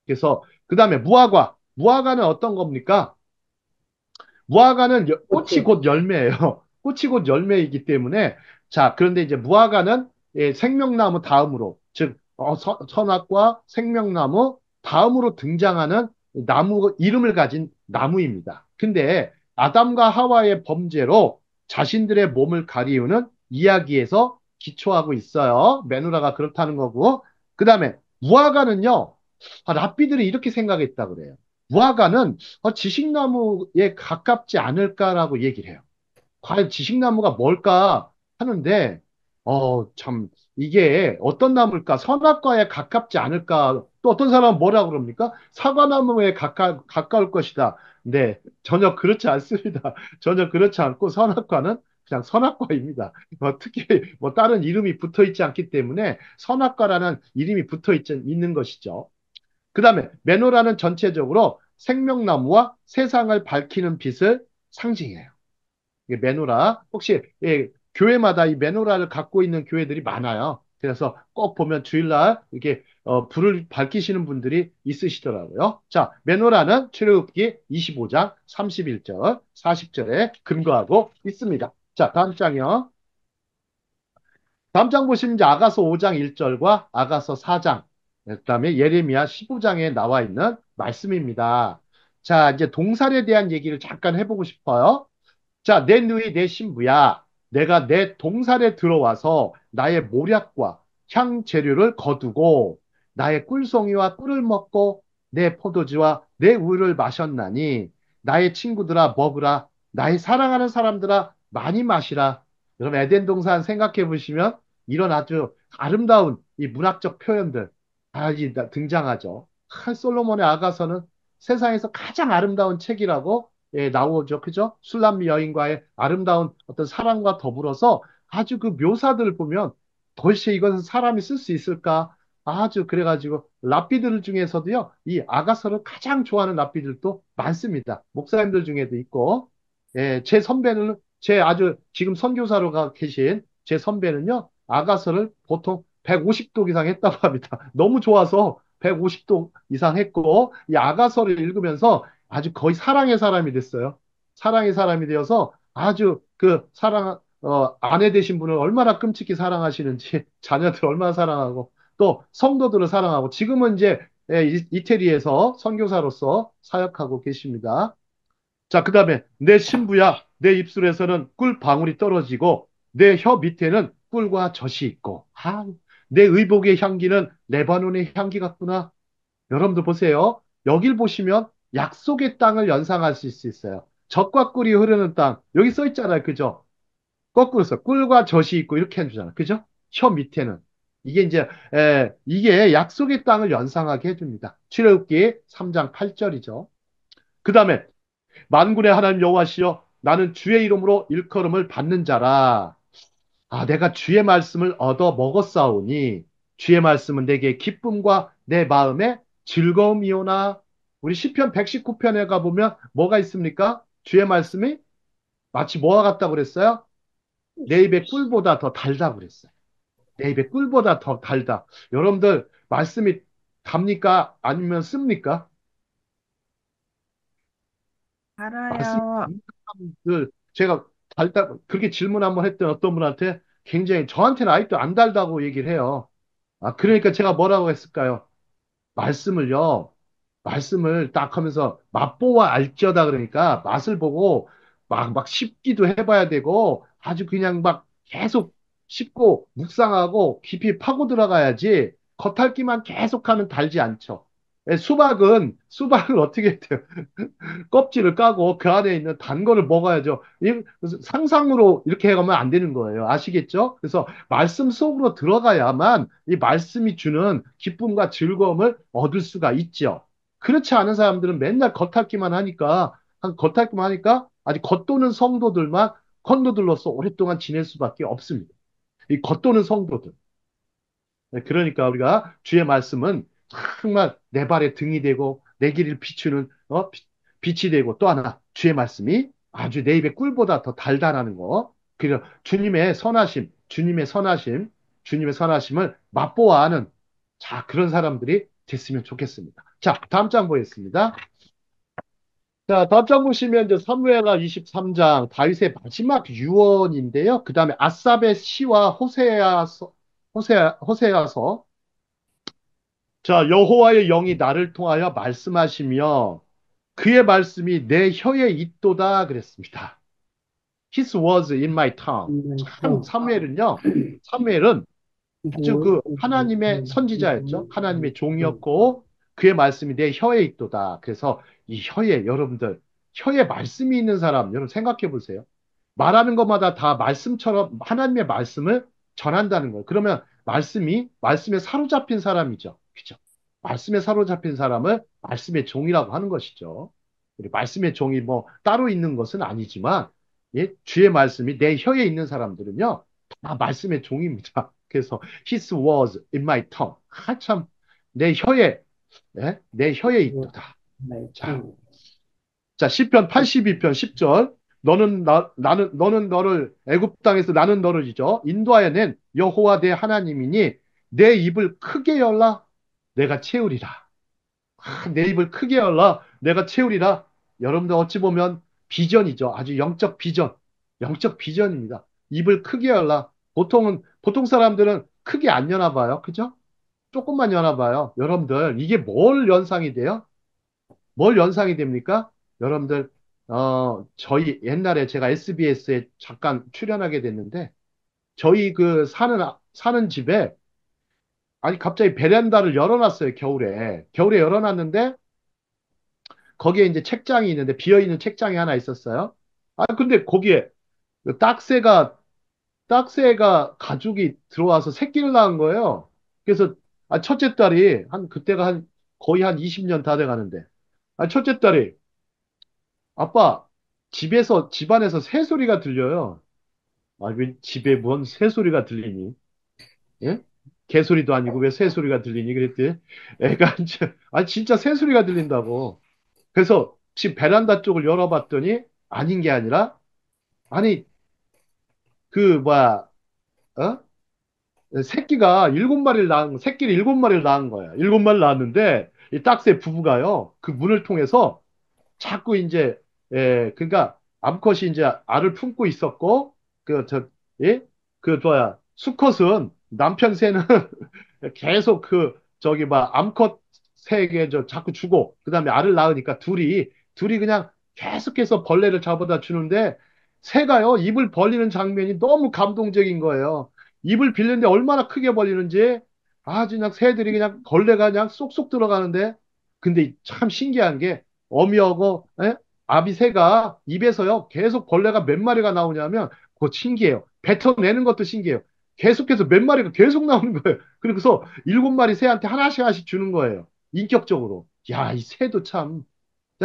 그래서 그 다음에 무화과는 어떤 겁니까? 무화과는 꽃이 꽃게. 곧 열매예요. 꽃이 곧 열매이기 때문에 자 그런데 이제 무화과는 생명나무 다음으로 즉 선악과 생명나무 다음으로 등장하는 나무 이름을 가진 나무입니다. 근데 아담과 하와의 범죄로 자신들의 몸을 가리우는 이야기에서 기초하고 있어요. 메누라가 그렇다는 거고 그 다음에 무화과는요. 랍비들이 이렇게 생각했다 그래요. 무화과는 지식나무에 가깝지 않을까라고 얘기를 해요. 과연 지식나무가 뭘까 하는데, 참, 이게 어떤 나무일까? 선악과에 가깝지 않을까? 또 어떤 사람은 뭐라 그럽니까? 사과나무에 가까울 것이다. 네, 전혀 그렇지 않습니다. 전혀 그렇지 않고 선악과는 그냥 선악과입니다. 특히 뭐 다른 이름이 붙어 있지 않기 때문에 선악과라는 이름이 있는 것이죠. 그 다음에 메노라는 전체적으로 생명나무와 세상을 밝히는 빛을 상징해요. 이게 메노라. 혹시 교회마다 이 메노라를 갖고 있는 교회들이 많아요. 그래서 꼭 보면 주일날 이렇게 불을 밝히시는 분들이 있으시더라고요. 자, 메노라는 출애굽기 25장 31절, 40절에 근거하고 있습니다. 자, 다음 장이요. 다음 장 보시면 이제 아가서 5장 1절과 아가서 4장, 그다음에 예레미야 15장에 나와 있는 말씀입니다. 자, 이제 동살에 대한 얘기를 잠깐 해보고 싶어요. 자, 내 누이 내 신부야. 내가 내 동산에 들어와서 나의 모략과 향 재료를 거두고 나의 꿀송이와 꿀을 먹고 내 포도주와 내 우유를 마셨나니 나의 친구들아 먹으라 나의 사랑하는 사람들아 많이 마시라. 여러분 에덴 동산 생각해 보시면 이런 아주 아름다운 이 문학적 표현들 등장하죠. 솔로몬의 아가서는 세상에서 가장 아름다운 책이라고 나오죠. 그죠? 술람미 여인과의 아름다운 어떤 사랑과 더불어서 아주 그 묘사들을 보면 도대체 이것은 사람이 쓸 수 있을까? 아주 그래가지고 랍비들 중에서도요, 이 아가서를 가장 좋아하는 랍비들도 많습니다. 목사님들 중에도 있고, 제 선배는 제 아주 지금 선교사로 가 계신 제 선배는요, 아가서를 보통 150독 이상 했다고 합니다. 너무 좋아서 150독 이상 했고, 이 아가서를 읽으면서 아주 거의 사랑의 사람이 됐어요. 사랑의 사람이 되어서 아주 그 아내 되신 분을 얼마나 끔찍히 사랑하시는지, 자녀들 얼마나 사랑하고, 또 성도들을 사랑하고, 지금은 이제 이태리에서 선교사로서 사역하고 계십니다. 자, 그 다음에 내 신부야, 내 입술에서는 꿀 방울이 떨어지고 내 혀 밑에는 꿀과 젖이 있고, 내 의복의 향기는 레바논의 향기 같구나. 여러분들 보세요. 여길 보시면 약속의 땅을 연상하실 수 있어요. 젖과 꿀이 흐르는 땅. 여기 써 있잖아요. 그죠? 거꾸로 써. 꿀과 젖이 있고 이렇게 해주잖아요. 그죠? 혀 밑에는. 이게 이제, 이게 약속의 땅을 연상하게 해줍니다. 출애굽기 3장 8절이죠. 그 다음에 만군의 하나님 여호와시여 나는 주의 이름으로 일컬음을 받는 자라. 내가 주의 말씀을 얻어 먹었사오니 주의 말씀은 내게 기쁨과 내 마음에 즐거움이오나. 우리 시편 119편에 가보면 뭐가 있습니까? 주의 말씀이 마치 뭐와 같다고 그랬어요? 내 입의 꿀보다 더 달다고 그랬어요. 내 입의 꿀보다 더 달다. 여러분들 말씀이 답니까? 아니면 씁니까? 말씀이 알아요. 그 제가 달다 그렇게 질문 한번 했던 어떤 분한테 굉장히 저한테는 아직도 안 달다고 얘기를 해요. 그러니까 제가 뭐라고 했을까요? 말씀을요. 말씀을 딱 하면서 맛보아 알지어다 그러니까 맛을 보고 막 씹기도 해봐야 되고 아주 그냥 막 계속 씹고 묵상하고 깊이 파고 들어가야지 겉핥기만 계속하면 달지 않죠. 수박을 어떻게 해요? 껍질을 까고 그 안에 있는 단 거를 먹어야죠. 상상으로 이렇게 해가면 안 되는 거예요. 아시겠죠? 그래서 말씀 속으로 들어가야만 이 말씀이 주는 기쁨과 즐거움을 얻을 수가 있죠. 그렇지 않은 사람들은 맨날 겉핥기만 하니까 아직 겉도는 성도들만 컨도들로서 오랫동안 지낼 수밖에 없습니다. 이 겉도는 성도들. 그러니까 우리가 주의 말씀은 정말 내 발의 등이 되고 내 길을 비추는 빛이 되고 또 하나 주의 말씀이 아주 내 입의 꿀보다 더 달달하는 거. 그리고 주님의 선하심을 맛보아하는 그런 사람들이 됐으면 좋겠습니다. 자, 다음 장 보겠습니다. 자, 다음 장 보시면 이제 사무엘하 23장 다윗의 마지막 유언인데요. 그 다음에 아삽의 시와 호세아서. 자, 여호와의 영이 나를 통하여 말씀하시며 그의 말씀이 내 혀에 있도다 그랬습니다. His words in my tongue. 참 사무엘은 아주 그 하나님의 선지자였죠. 하나님의 종이었고 그의 말씀이 내 혀에 있도다. 그래서 이 여러분들 혀에 말씀이 있는 사람 여러분 생각해 보세요. 말하는 것마다 다 말씀처럼 하나님의 말씀을 전한다는 거예요. 그러면 말씀에 사로잡힌 사람이죠. 그죠? 말씀에 사로잡힌 사람을 말씀의 종이라고 하는 것이죠. 말씀의 종이 뭐 따로 있는 것은 아니지만 주의 말씀이 내 혀에 있는 사람들은요. 다 말씀의 종입니다. 그래서 His words in my tongue. 참, 내 혀에, 내 혀에 있도다. 자, 시편 82편 10절. 너는 너를 애굽 땅에서 나는 너를이죠. 인도하여 낸 여호와 내 하나님이니 내 입을 크게 열라 내가 채우리라. 내 입을 크게 열라 내가 채우리라. 여러분들 어찌 보면 비전이죠. 아주 영적 비전입니다. 입을 크게 열라. 보통 사람들은 크게 안 여나 봐요. 그죠? 조금만 여나 봐요. 여러분들 이게 뭘 연상이 돼요? 뭘 연상이 됩니까? 여러분들 저희 옛날에 제가 SBS에 잠깐 출연하게 됐는데, 저희 사는 집에, 아니, 갑자기 베란다를 열어놨어요, 겨울에. 겨울에 열어놨는데, 거기에 이제 책장이 있는데, 비어있는 책장이 하나 있었어요. 아, 근데 거기에 그 딱새가 가족이 들어와서 새끼를 낳은 거예요. 그래서, 첫째 딸이, 그때가 거의 한 20년 다 돼 가는데, 첫째 딸이, 아빠, 집안에서 새소리가 들려요. 왜 집에 뭔 새소리가 들리니? 예? 개소리도 아니고 왜 새소리가 들리니? 그랬더니 애가 이제, 진짜 새소리가 들린다고. 그래서 집 베란다 쪽을 열어봤더니 아닌 게 아니라, 아니, 뭐야, 어? 새끼를 7마리를 낳은 거야. 7마리를 낳았는데, 이 딱새 부부가요, 그 문을 통해서 자꾸 이제, 그러니까 암컷이 이제 알을 품고 있었고, 그, 저, 예? 수컷은 남편 새는 계속 암컷 새에게 자꾸 주고, 그 다음에 알을 낳으니까 둘이 그냥 계속해서 벌레를 잡아다 주는데, 새가요, 입을 벌리는 장면이 너무 감동적인 거예요. 입을 빌리는데 얼마나 크게 벌리는지, 아주 그냥 새들이 그냥 벌레가 그냥 쏙쏙 들어가는데, 근데 참 신기한 게, 어미하고, 아비새가 입에서요, 계속 벌레가 몇 마리가 나오냐면, 그거 신기해요. 뱉어내는 것도 신기해요. 계속해서 몇 마리가 계속 나오는 거예요. 그래서 7마리 새한테 하나씩 하나씩 주는 거예요. 인격적으로. 야, 이 새도 참.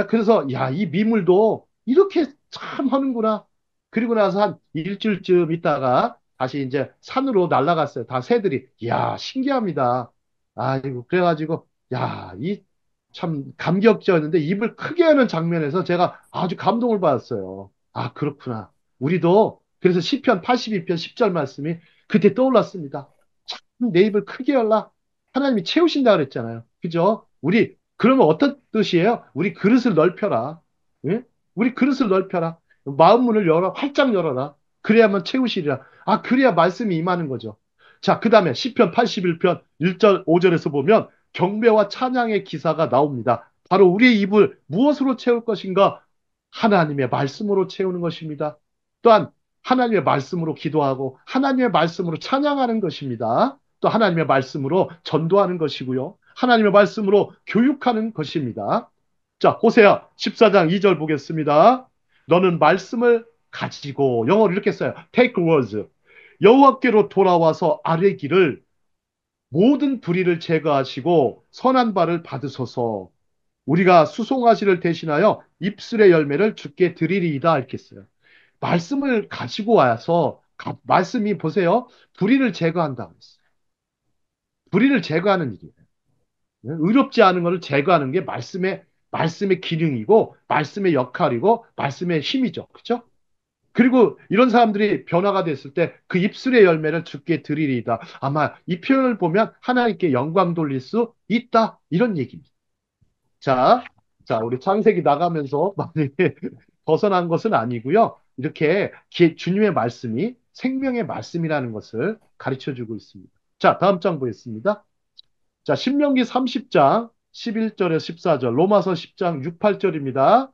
그래서, 야, 이 미물도 이렇게 참 하는구나. 그리고 나서 한 일주일쯤 있다가 다시 이제 산으로 날아갔어요. 다 새들이. 야, 신기합니다. 아이고, 그래가지고, 야, 이 참 감격적이었는데 입을 크게 하는 장면에서 제가 아주 감동을 받았어요. 아, 그렇구나. 우리도 그래서 시편 82편 10절 말씀이 그때 떠올랐습니다. 참 내 입을 크게 열라. 하나님이 채우신다 그랬잖아요. 그죠? 그러면 어떤 뜻이에요? 우리 그릇을 넓혀라. 예? 우리 그릇을 넓혀라. 마음 문을 활짝 열어라. 그래야만 채우시리라. 그래야 말씀이 임하는 거죠. 자, 그 다음에 시편 81편 1절, 5절에서 보면 경배와 찬양의 기사가 나옵니다. 바로 우리의 입을 무엇으로 채울 것인가? 하나님의 말씀으로 채우는 것입니다. 또한 하나님의 말씀으로 기도하고 하나님의 말씀으로 찬양하는 것입니다. 또 하나님의 말씀으로 전도하는 것이고요. 하나님의 말씀으로 교육하는 것입니다. 자, 호세아 14장 2절 보겠습니다. 너는 말씀을 가지고, 영어로 이렇게 써요. Take words. 여호와께로 돌아와서 아뢰기를 모든 불의를 제거하시고 선한 바를 받으소서. 우리가 수송아지를 대신하여 입술의 열매를 주께 드리리이다 했겠어요. 말씀을 가지고 와서 말씀이 보세요. 불의를 제거한다고 했어요. 불의를 제거하는 일이에요. 의롭지 않은 것을 제거하는 게 말씀의 기능이고 말씀의 역할이고 말씀의 힘이죠. 그렇죠? 그리고 이런 사람들이 변화가 됐을 때 그 입술의 열매를 주께 드리리이다. 아마 이 표현을 보면 하나님께 영광 돌릴 수 있다. 이런 얘기입니다. 자, 우리 창세기 나가면서 많이 벗어난 것은 아니고요. 이렇게 주님의 말씀이 생명의 말씀이라는 것을 가르쳐 주고 있습니다. 자, 다음 장 보겠습니다. 자, 신명기 30장 11절에서 14절, 로마서 10장 6, 8절입니다.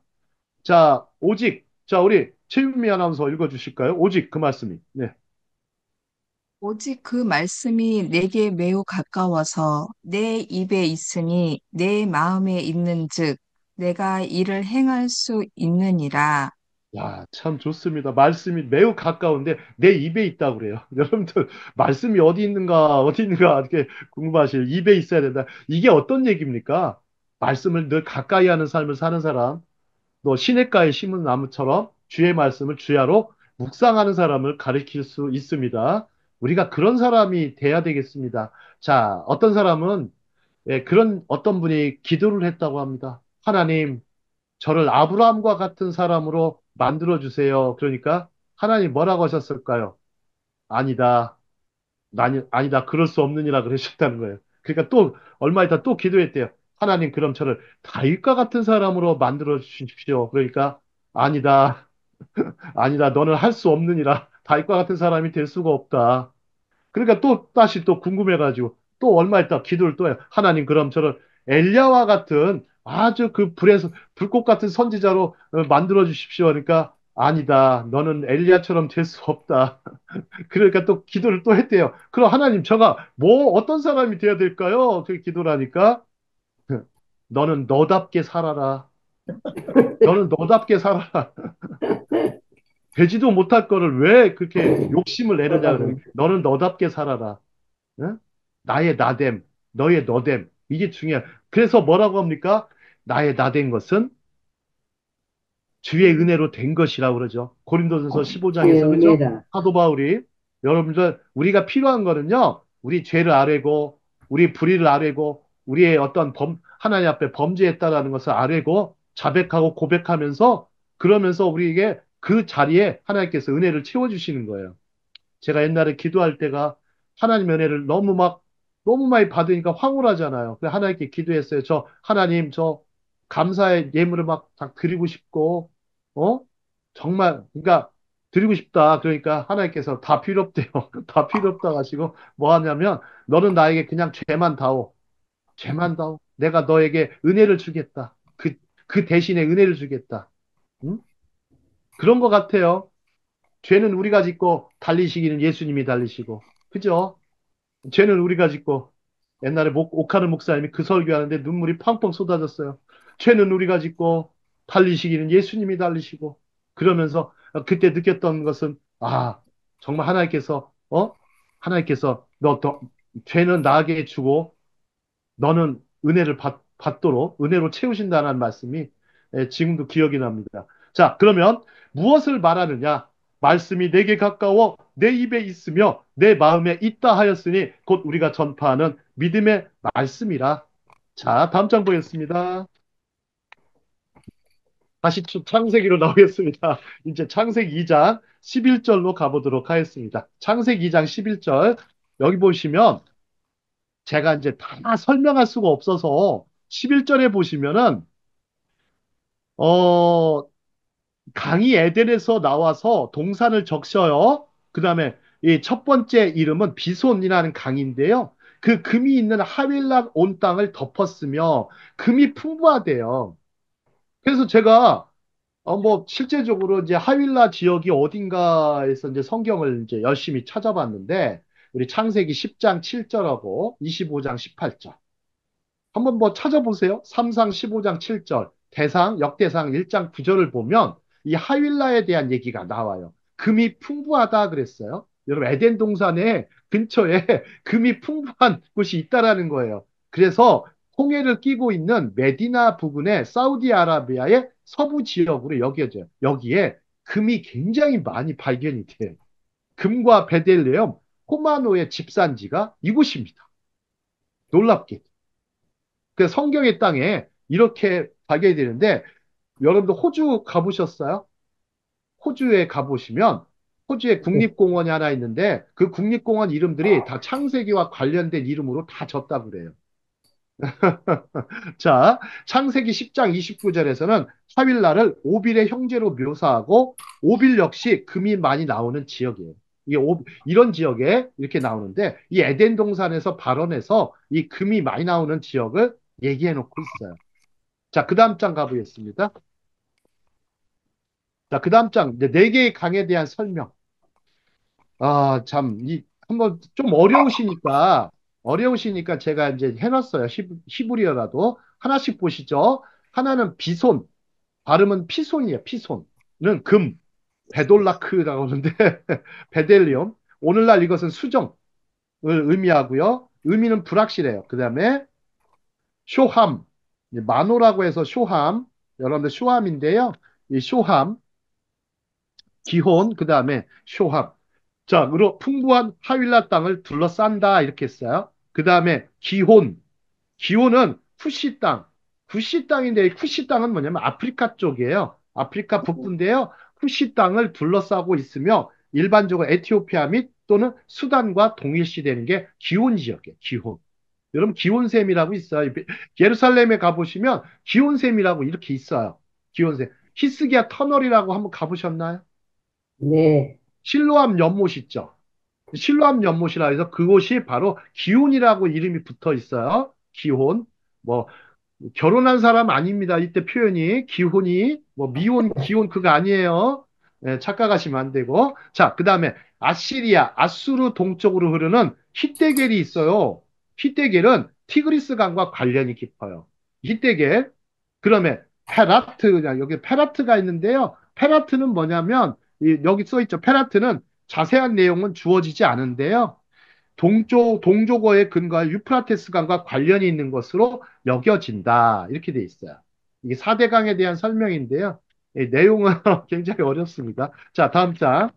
우리 최윤미 아나운서 읽어주실까요? 오직 그 말씀이. 네. 오직 그 말씀이 내게 매우 가까워서 내 입에 있으니 내 마음에 있는즉 내가 이를 행할 수 있느니라. 야, 참 좋습니다. 말씀이 매우 가까운데 내 입에 있다고 그래요. 여러분들, 말씀이 어디 있는가, 이렇게 궁금하실 입에 있어야 된다. 이게 어떤 얘기입니까? 말씀을 늘 가까이 하는 삶을 사는 사람, 또 시냇가에 심은 나무처럼 주의 말씀을 주야로 묵상하는 사람을 가리킬 수 있습니다. 우리가 그런 사람이 돼야 되겠습니다. 자, 어떤 사람은, 그런 어떤 분이 기도를 했다고 합니다. 하나님, 저를 아브라함과 같은 사람으로 만들어 주세요. 그러니까 하나님 뭐라고 하셨을까요? 아니다. 아니다. 그럴 수 없느니라 그러셨다는 거예요. 그러니까 또 얼마 있다 또 기도했대요. 하나님 그럼 저를 다윗과 같은 사람으로 만들어 주십시오. 그러니까 아니다. 아니다. 너는 할 수 없느니라. 다윗과 같은 사람이 될 수가 없다. 그러니까 또 다시 또 궁금해가지고 또 얼마 있다 기도를 또 해요. 하나님 그럼 저를 엘리야와 같은 아주 그 불에서 불꽃 같은 선지자로 만들어 주십시오. 그러니까 아니다. 너는 엘리야처럼 될 수 없다. 그러니까 또 기도를 또 했대요. 그럼 하나님 제가 뭐 어떤 사람이 되어야 될까요? 그렇게 기도를 하니까 너는 너답게 살아라. 너는 너답게 살아라. 되지도 못할 거를 왜 그렇게 욕심을 내느냐 그러면 너는 너답게 살아라. 응? 나의 나됨, 너의 너됨. 이게 중요해. 그래서 뭐라고 합니까? 나의 나된 것은 주의 은혜로 된 것이라고 그러죠. 고린도전서 주의 15장에서 그죠? 은혜다. 사도 바울이 여러분들 우리가 필요한 거는요. 우리 죄를 아뢰고 우리 불의를 아뢰고 우리의 어떤 하나님 앞에 범죄했다라는 것을 아뢰고 자백하고 고백하면서 그러면서 우리에게 그 자리에 하나님께서 은혜를 채워 주시는 거예요. 제가 옛날에 기도할 때가 하나님 은혜를 너무 많이 받으니까 황홀하잖아요. 그래서 하나님께 기도했어요. 저 하나님 저 감사의 예물을 막 다 드리고 싶고 어? 정말 그러니까 드리고 싶다. 그러니까 하나님께서 다 필요 없대요. 다 필요 없다 하시고 뭐 하냐면 너는 나에게 그냥 죄만 다오. 죄만 다오. 내가 너에게 은혜를 주겠다. 그 대신에 은혜를 주겠다. 응? 그런 것 같아요. 죄는 우리가 짓고 달리시기는 예수님이 달리시고. 그죠? 죄는 우리가 짓고 옛날에 오카르 목사님이 그 설교하는데 눈물이 펑펑 쏟아졌어요. 죄는 우리가 짓고 달리시기는 예수님이 달리시고 그러면서 그때 느꼈던 것은 정말 하나님께서 죄는 나에게 주고 너는 은혜를 받도록 은혜로 채우신다는 말씀이 지금도 기억이 납니다. 자, 그러면 무엇을 말하느냐? 말씀이 내게 가까워 내 입에 있으며 내 마음에 있다 하였으니 곧 우리가 전파하는 믿음의 말씀이라. 자, 다음 장 보겠습니다. 다시 창세기로 나오겠습니다. 이제 창세기 2장 11절로 가보도록 하겠습니다. 창세기 2장 11절. 여기 보시면 제가 이제 다 설명할 수가 없어서 11절에 보시면은 어 강이 에덴에서 나와서 동산을 적셔요. 그다음에 이 첫 번째 이름은 비손이라는 강인데요. 그 금이 있는 하윌락 온 땅을 덮었으며 금이 풍부하대요. 그래서 제가 뭐 실제적으로 이제 하윌라 지역이 어딘가에서 이제 성경을 이제 열심히 찾아봤는데 우리 창세기 10장 7절하고 25장 18절 한번 뭐 찾아보세요. 삼상 15장 7절, 대상, 역대상 1장 9절을 보면 이 하윌라에 대한 얘기가 나와요. 금이 풍부하다 그랬어요. 여러분, 에덴 동산에 근처에 금이 풍부한 곳이 있다라는 거예요. 그래서 홍해를 끼고 있는 메디나 부근의 사우디아라비아의 서부 지역으로 여겨져요. 여기에 금이 굉장히 많이 발견이 돼요. 금과 베델레헴, 호마노의 집산지가 이곳입니다. 놀랍게. 그 성경의 땅에 이렇게 발견이 되는데 여러분들 호주 가보셨어요? 호주에 가보시면 호주에 국립공원이 하나 있는데 그 국립공원 이름들이 다 창세기와 관련된 이름으로 다 졌다고 그래요. 자, 창세기 10장 29절에서는 하윌라를 오빌의 형제로 묘사하고 오빌 역시 금이 많이 나오는 지역이에요. 이런 지역에 이렇게 나오는데 이 에덴 동산에서 발원해서 이 금이 많이 나오는 지역을 얘기해 놓고 있어요. 자, 그 다음 장 가보겠습니다. 자, 그 다음 장, 이제 네 개의 강에 대한 설명. 참, 한번 좀 어려우시니까 제가 이제 해놨어요. 히브리어라도. 하나씩 보시죠. 하나는 비손, 발음은 피손이에요. 피손은 금, 베돌라크라고 하는데, 베델리엄. 오늘날 이것은 수정을 의미하고요. 의미는 불확실해요. 그 다음에 쇼함, 마노라고 해서 쇼함, 여러분들 쇼함인데요. 이 쇼함, 기혼, 그 다음에 쇼함. 자, 그리고 풍부한 하윌라 땅을 둘러싼다 이렇게 했어요. 그 다음에 기혼, 기혼은 쿠시 땅, 쿠시 땅인데 이 쿠시 땅은 뭐냐면 아프리카 쪽이에요. 아프리카 북부인데요. 쿠시 땅을 둘러싸고 있으며 일반적으로 에티오피아 및 또는 수단과 동일시되는 게 기혼 지역이에요. 기혼. 여러분 기온샘이라고 있어요. 예루살렘에 가보시면 기온샘이라고 이렇게 있어요. 기온샘. 히스기야 터널이라고 한번 가보셨나요? 네. 실로암 연못 있죠. 실로암 연못이라 해서 그곳이 바로 기온이라고 이름이 붙어 있어요. 기온. 뭐 결혼한 사람 아닙니다. 이때 표현이 기혼이 뭐 미혼, 기혼 그거 아니에요. 예, 착각하시면 안 되고. 자, 그다음에 아시리아, 아수르 동쪽으로 흐르는 히데겔이 있어요. 히데겔은 티그리스 강과 관련이 깊어요. 히데겔. 그러면 페라트, 여기 페라트가 있는데요. 페라트는 뭐냐면 여기 써 있죠. 페라트는 자세한 내용은 주어지지 않은데요. 동조고의 근거와 유프라테스 강과 관련이 있는 것으로 여겨진다. 이렇게 돼 있어요. 이게 4대강에 대한 설명인데요. 이 내용은 굉장히 어렵습니다. 자, 다음 장.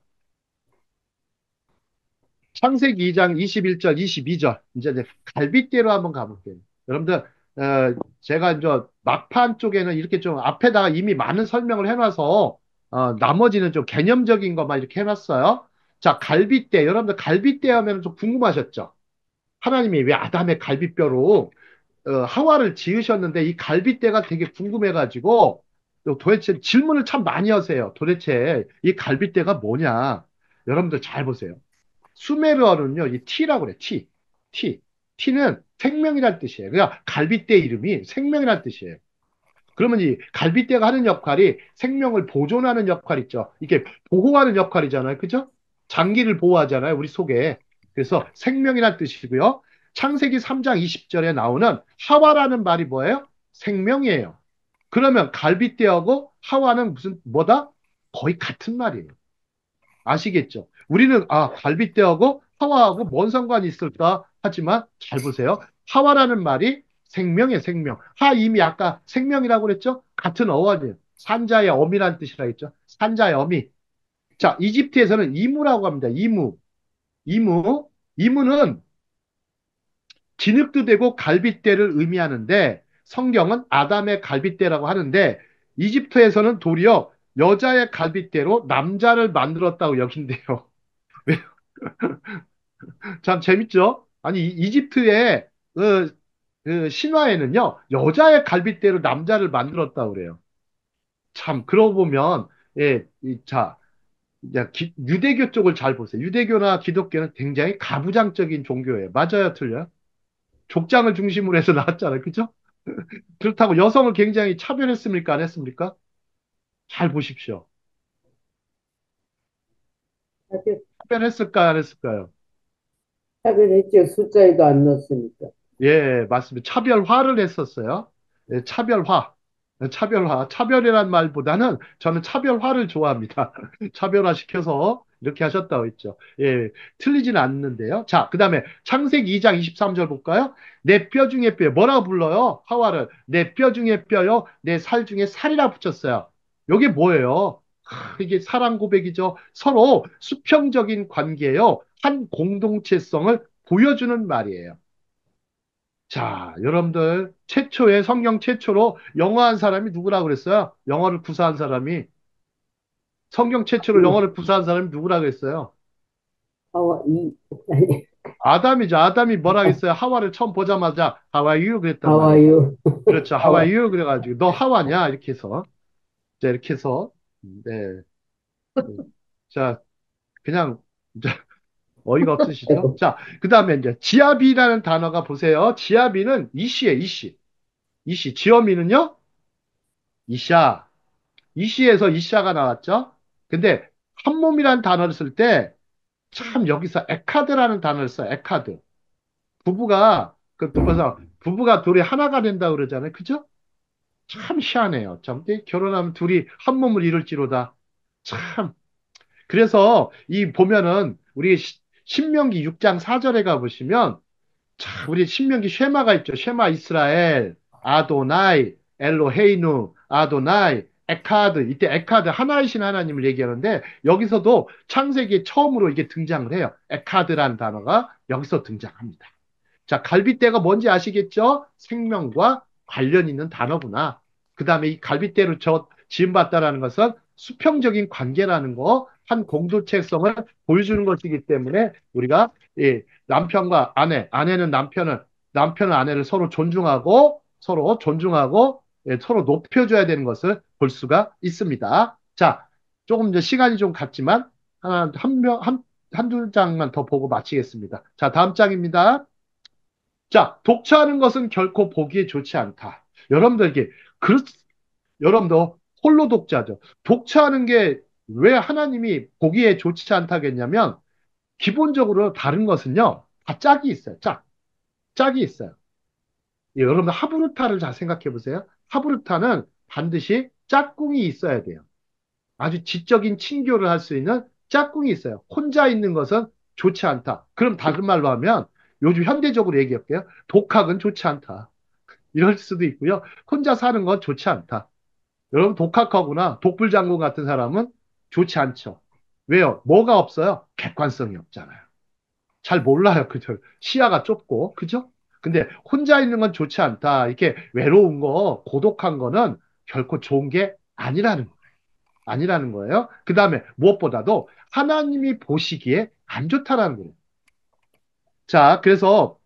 창세기 2장 21절, 22절. 이제 갈빗대로 한번 가볼게요. 여러분들, 제가 이제 막판 쪽에는 이렇게 좀 앞에다가 이미 많은 설명을 해놔서, 나머지는 좀 개념적인 것만 이렇게 해놨어요. 자, 갈빗대. 여러분들 갈빗대 하면 좀 궁금하셨죠? 하나님이 왜 아담의 갈비뼈로 하와를 지으셨는데 이 갈빗대가 되게 궁금해가지고 또 도대체 질문을 참 많이 하세요. 도대체 이 갈빗대가 뭐냐? 여러분들 잘 보세요. 수메르어는요, 이 티라고 그래. 티. 티. 티는 생명이란 뜻이에요. 그러니까 갈빗대 이름이 생명이란 뜻이에요. 그러면 이 갈빗대가 하는 역할이 생명을 보존하는 역할 있죠. 이게 보호하는 역할이잖아요. 그죠? 장기를 보호하잖아요. 우리 속에. 그래서 생명이란 뜻이고요. 창세기 3장 20절에 나오는 하와라는 말이 뭐예요? 생명이에요. 그러면 갈빗대하고 하와는 무슨 뭐다? 거의 같은 말이에요. 아시겠죠? 우리는 갈빗대하고 하와하고 뭔 상관이 있을까 하지만 잘 보세요. 하와라는 말이 생명의 생명. 하 이미 아까 생명이라고 그랬죠? 같은 어원이에요. 산자의 어미라는 뜻이라 했죠. 산자의 어미. 자, 이집트에서는 이무라고 합니다. 이무. 이무. 이무는 진흙도 되고 갈빗대를 의미하는데 성경은 아담의 갈빗대라고 하는데 이집트에서는 도리어 여자의 갈빗대로 남자를 만들었다고 여긴대요. 참 재밌죠? 아니, 이집트의 그 신화에는요, 여자의 갈빗대로 남자를 만들었다고 그래요. 참, 그러고 보면, 예, 자, 이제 유대교 쪽을 잘 보세요. 유대교나 기독교는 굉장히 가부장적인 종교예요. 맞아요, 틀려요? 족장을 중심으로 해서 나왔잖아요. 그죠? 그렇다고 여성을 굉장히 차별했습니까? 안 했습니까? 잘 보십시오. 차별, 차별했을까요? 안 했을까요? 차별했죠. 숫자에도 안 넣었으니까. 예, 맞습니다. 차별화를 했었어요. 예, 차별화. 차별화. 차별이란 말보다는 저는 차별화를 좋아합니다. 차별화 시켜서 이렇게 하셨다고 했죠. 예, 틀리지는 않는데요. 자, 그 다음에 창세기 2장 23절 볼까요? 내 뼈 중에 뼈. 뭐라고 불러요? 하와를. 내 뼈 중에 뼈요. 내 살 중에 살이라 붙였어요. 이게 뭐예요? 이게 사랑 고백이죠. 서로 수평적인 관계예요. 한 공동체성을 보여주는 말이에요. 자, 여러분들, 성경 최초로 영어한 사람이 누구라고 그랬어요? 영어를 구사한 사람이. 성경 최초로 영어를 구사한 사람이 누구라고 그랬어요? 하와, 아니, 아담이죠. 아담이 뭐라 그랬어요? 하와를 처음 보자마자, How are you? 그랬단 말이에요. 하와유. 그렇죠. How 하와, are you? 그래가지고, 너 하와냐? 이렇게 해서. 자, 이렇게 해서. 네. 자, 그냥, 자, 어이가 없으시죠? 자, 그 다음에 이제, 지아비라는 단어가 보세요. 지아비는 이시예요, 이시. 이시. 지어미는요? 이샤. 이시에서 이샤가 나왔죠. 근데 한 몸이라는 단어를 쓸 때 참 여기서 에카드라는 단어를 써요. 에카드. 부부가 둘이 하나가 된다 그러잖아요. 그죠? 참 희한해요. 참 결혼하면 둘이 한 몸을 이룰지로다. 참. 그래서 이 보면은 우리 신명기 6장 4절에 가 보시면 참, 우리 신명기 쉐마가 있죠. 쉐마 이스라엘, 아도나이, 엘로헤이누, 아도나이, 에카드. 이때 에카드 하나이신 하나님을 얘기하는데 여기서도 창세기에 처음으로 이게 등장을 해요. 에카드라는 단어가 여기서 등장합니다. 자, 갈빗대가 뭔지 아시겠죠? 생명과 관련 있는 단어구나. 그 다음에 이 갈빗대로 지음받다라는 것은 수평적인 관계라는 거, 한 공동체성을 보여주는 것이기 때문에 우리가 남편과 아내는 남편은 아내를 서로 존중하고, 서로 높여줘야 되는 것을 볼 수가 있습니다. 자, 조금 이제 시간이 좀 갔지만, 한두 장만 더 보고 마치겠습니다. 자, 다음 장입니다. 자, 독차하는 것은 결코 보기에 좋지 않다. 여러분들 이게 그 여러분도 홀로 독자죠. 독차하는 게 왜 하나님이 보기에 좋지 않다겠냐면 기본적으로 다른 것은요 다 짝이 있어요. 짝이 있어요. 예, 여러분 하브르타를 잘 생각해 보세요. 하브르타는 반드시 짝꿍이 있어야 돼요. 아주 지적인 친교를 할 수 있는 짝꿍이 있어요. 혼자 있는 것은 좋지 않다. 그럼 다른 말로 하면 요즘 현대적으로 얘기할게요. 독학은 좋지 않다. 이럴 수도 있고요. 혼자 사는 건 좋지 않다. 여러분 독학하거나 독불장군 같은 사람은 좋지 않죠. 왜요? 뭐가 없어요? 객관성이 없잖아요. 잘 몰라요. 그죠? 시야가 좁고, 그죠? 근데 혼자 있는 건 좋지 않다. 이렇게 외로운 거, 고독한 거는 결코 좋은 게 아니라는 거예요. 그 다음에 무엇보다도 하나님이 보시기에 안 좋다라는 거예요. 자, 그래서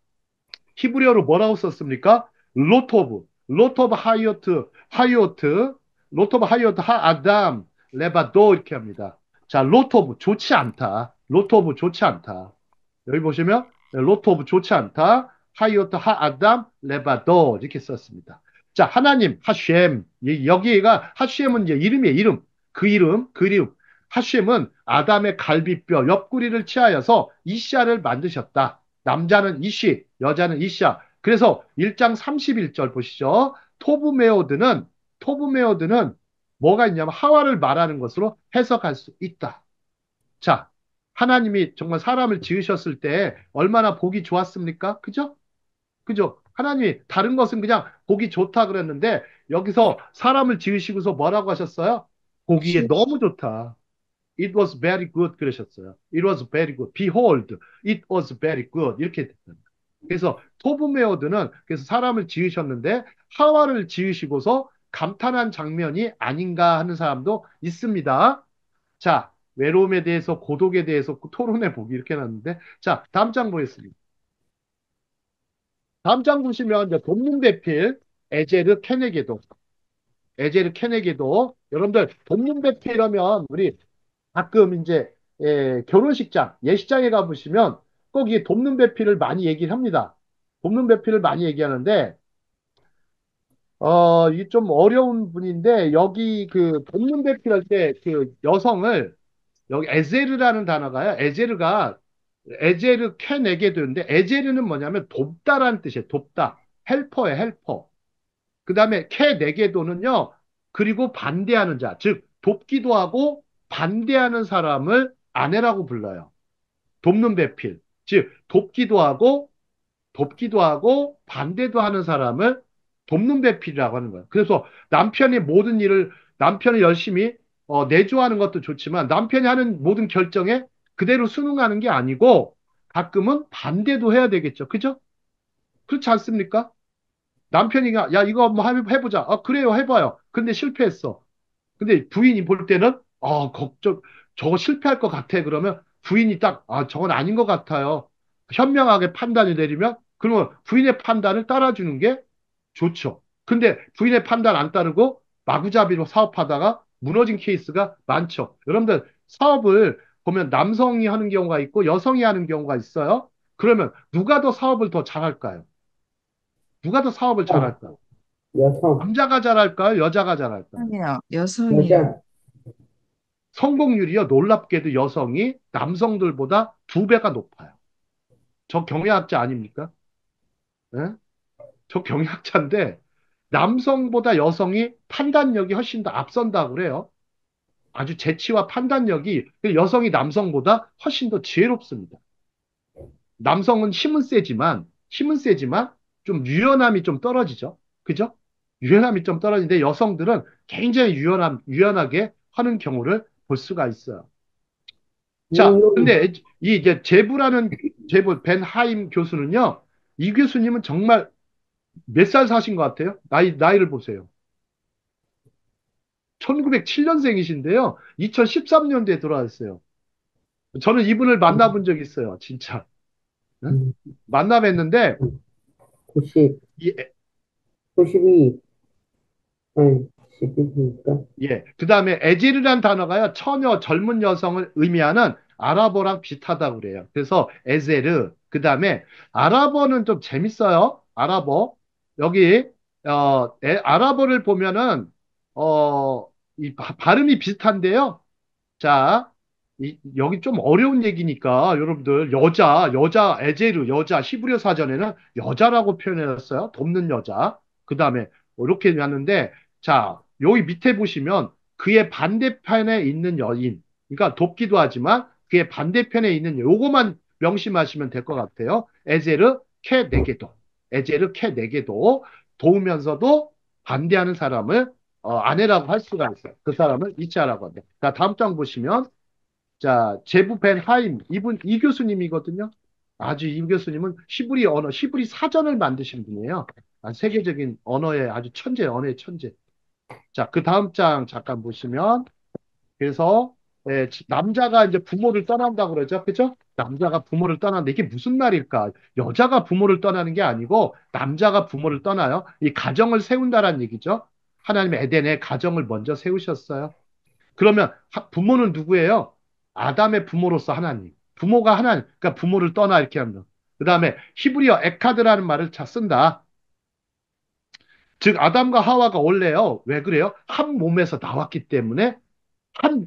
히브리어로 뭐라고 썼습니까? 로토브 하이오트, 하아담, 레바도 이렇게 합니다. 자, 로토브 좋지 않다. 로토브 좋지 않다. 여기 보시면 로토브 좋지 않다. 하이오트 하아담 레바도 이렇게 썼습니다. 자, 하나님 하셴 여기가 하셴은 이제 이름이에요. 그 이름 하셴은 아담의 갈비뼈 옆구리를 치하여서 이샤를 만드셨다. 남자는 이시, 여자는 이샤. 그래서 1장 31절 보시죠. 토브메오드는 뭐가 있냐면 하와를 말하는 것으로 해석할 수 있다. 자, 하나님이 정말 사람을 지으셨을 때 얼마나 보기 좋았습니까? 그죠? 그죠? 하나님이 다른 것은 그냥 보기 좋다 그랬는데 여기서 사람을 지으시고서 뭐라고 하셨어요? 보기에 너무 좋다. It was very good 그러셨어요. It was very good. Behold, it was very good. 이렇게 됐어요. 그래서 토브메오드는 그래서 사람을 지으셨는데 하와를 지으시고서 감탄한 장면이 아닌가 하는 사람도 있습니다. 자, 외로움에 대해서 고독에 대해서 토론해 보기 이렇게 해놨는데 자, 다음 장 보겠습니다. 다음 장 보시면 이제 돕는배필 에제르 케네게도 여러분들 돕는배필하면 우리 가끔 이제 결혼식장 예식장에 가보시면 꼭 이 돕는 배필을 많이 얘기를 합니다. 돕는 배필을 많이 얘기하는데 이게 좀 어려운 분인데 여기 그 돕는 배필 할 때 그 여성을 여기 에제르라는 단어가요. 에제르 케네게도인데 에제르는 뭐냐면 돕다라는 뜻이에요. 돕다. 헬퍼예요, 헬퍼. 그 다음에 케네게도는요. 그리고 반대하는 자, 즉 돕기도 하고 반대하는 사람을 아내라고 불러요. 돕는 배필. 즉 돕기도 하고 반대도 하는 사람을 돕는 배필이라고 하는 거예요. 그래서 남편이 모든 일을 남편이 열심히 내조하는 것도 좋지만 남편이 하는 모든 결정에 그대로 순응하는 게 아니고 가끔은 반대도 해야 되겠죠. 그죠? 그렇지 않습니까? 남편이 야 이거 한번 해보자. 그래요 해봐요. 근데 실패했어. 근데 부인이 볼 때는 저거 실패할 것 같아. 그러면 부인이 딱 저건 아닌 것 같아요. 현명하게 판단을 내리면 그러면 부인의 판단을 따라주는 게 좋죠. 근데 부인의 판단 안 따르고 마구잡이로 사업하다가 무너진 케이스가 많죠. 여러분들 사업을 보면 남성이 하는 경우가 있고 여성이 하는 경우가 있어요. 그러면 누가 더 사업을 더 잘할까요? 누가 더 사업을 아, 잘할까요? 여성, 남자가 잘할까요? 여자가 잘할까요? 여성이요. 여자, 성공률이요, 놀랍게도 여성이 남성들보다 2배가 높아요. 저 경영학자 아닙니까? 예? 저 경영학자인데, 남성보다 여성이 판단력이 훨씬 더 앞선다고 그래요. 아주 재치와 판단력이, 여성이 남성보다 훨씬 더 지혜롭습니다. 남성은 힘은 세지만, 좀 유연함이 좀 떨어지죠. 그죠? 유연함이 좀 떨어지는데, 여성들은 굉장히 유연하게 하는 경우를 볼 수가 있어요. 자, 능력, 근데 이 이제 제부 벤 하임 교수는요. 이 교수님은 정말 몇 살 사신 것 같아요? 나이를 보세요. 1907년생이신데요. 2013년도에 돌아왔어요. 저는 이분을 만나본 적이 있어요. 진짜. 응? 음, 만나 뵀는데 90, 이, 92, 아니, 12니까. 그 다음에 에제르란 단어가요. 처녀, 젊은 여성을 의미하는 아랍어랑 비슷하다고 그래요. 그래서 에제르, 그 다음에 아랍어는 좀 재밌어요. 아랍어. 여기 아랍어를 보면은, 발음이 비슷한데요. 자, 여기 좀 어려운 얘기니까 여러분들 여자 에제르 여자 히브리어 사전에는 여자라고 표현했어요. 돕는 여자. 그다음에 이렇게 하는데 자, 여기 밑에 보시면 그의 반대편에 있는 여인. 그러니까 돕기도 하지만 그의 반대편에 있는 요거만 명심하시면 될 것 같아요. 에제르 캐 네게도. 에제르 캐 네게도 도우면서도 반대하는 사람을 아내라고 할 수가 있어요. 그 사람을 이자라고 합니다. 자, 다음 장 보시면, 자, 제부 벤 하임, 이분, 이 교수님이거든요. 아주 이 교수님은 히브리 언어, 히브리 사전을 만드신 분이에요. 세계적인 언어의 아주 천재, 언어의 천재. 자, 그 다음 장 잠깐 보시면, 그래서, 남자가 이제 부모를 떠난다고 그러죠. 그죠? 남자가 부모를 떠나는데 이게 무슨 말일까? 여자가 부모를 떠나는 게 아니고, 남자가 부모를 떠나요. 이 가정을 세운다라는 얘기죠. 하나님 에덴에 가정을 먼저 세우셨어요. 그러면 부모는 누구예요? 아담의 부모로서 하나님. 부모가 하나님. 그러니까 부모를 떠나 이렇게 합니다. 그 다음에 히브리어 에카드라는 말을 쓴다. 즉 아담과 하와가 원래요. 왜 그래요? 한 몸에서 나왔기 때문에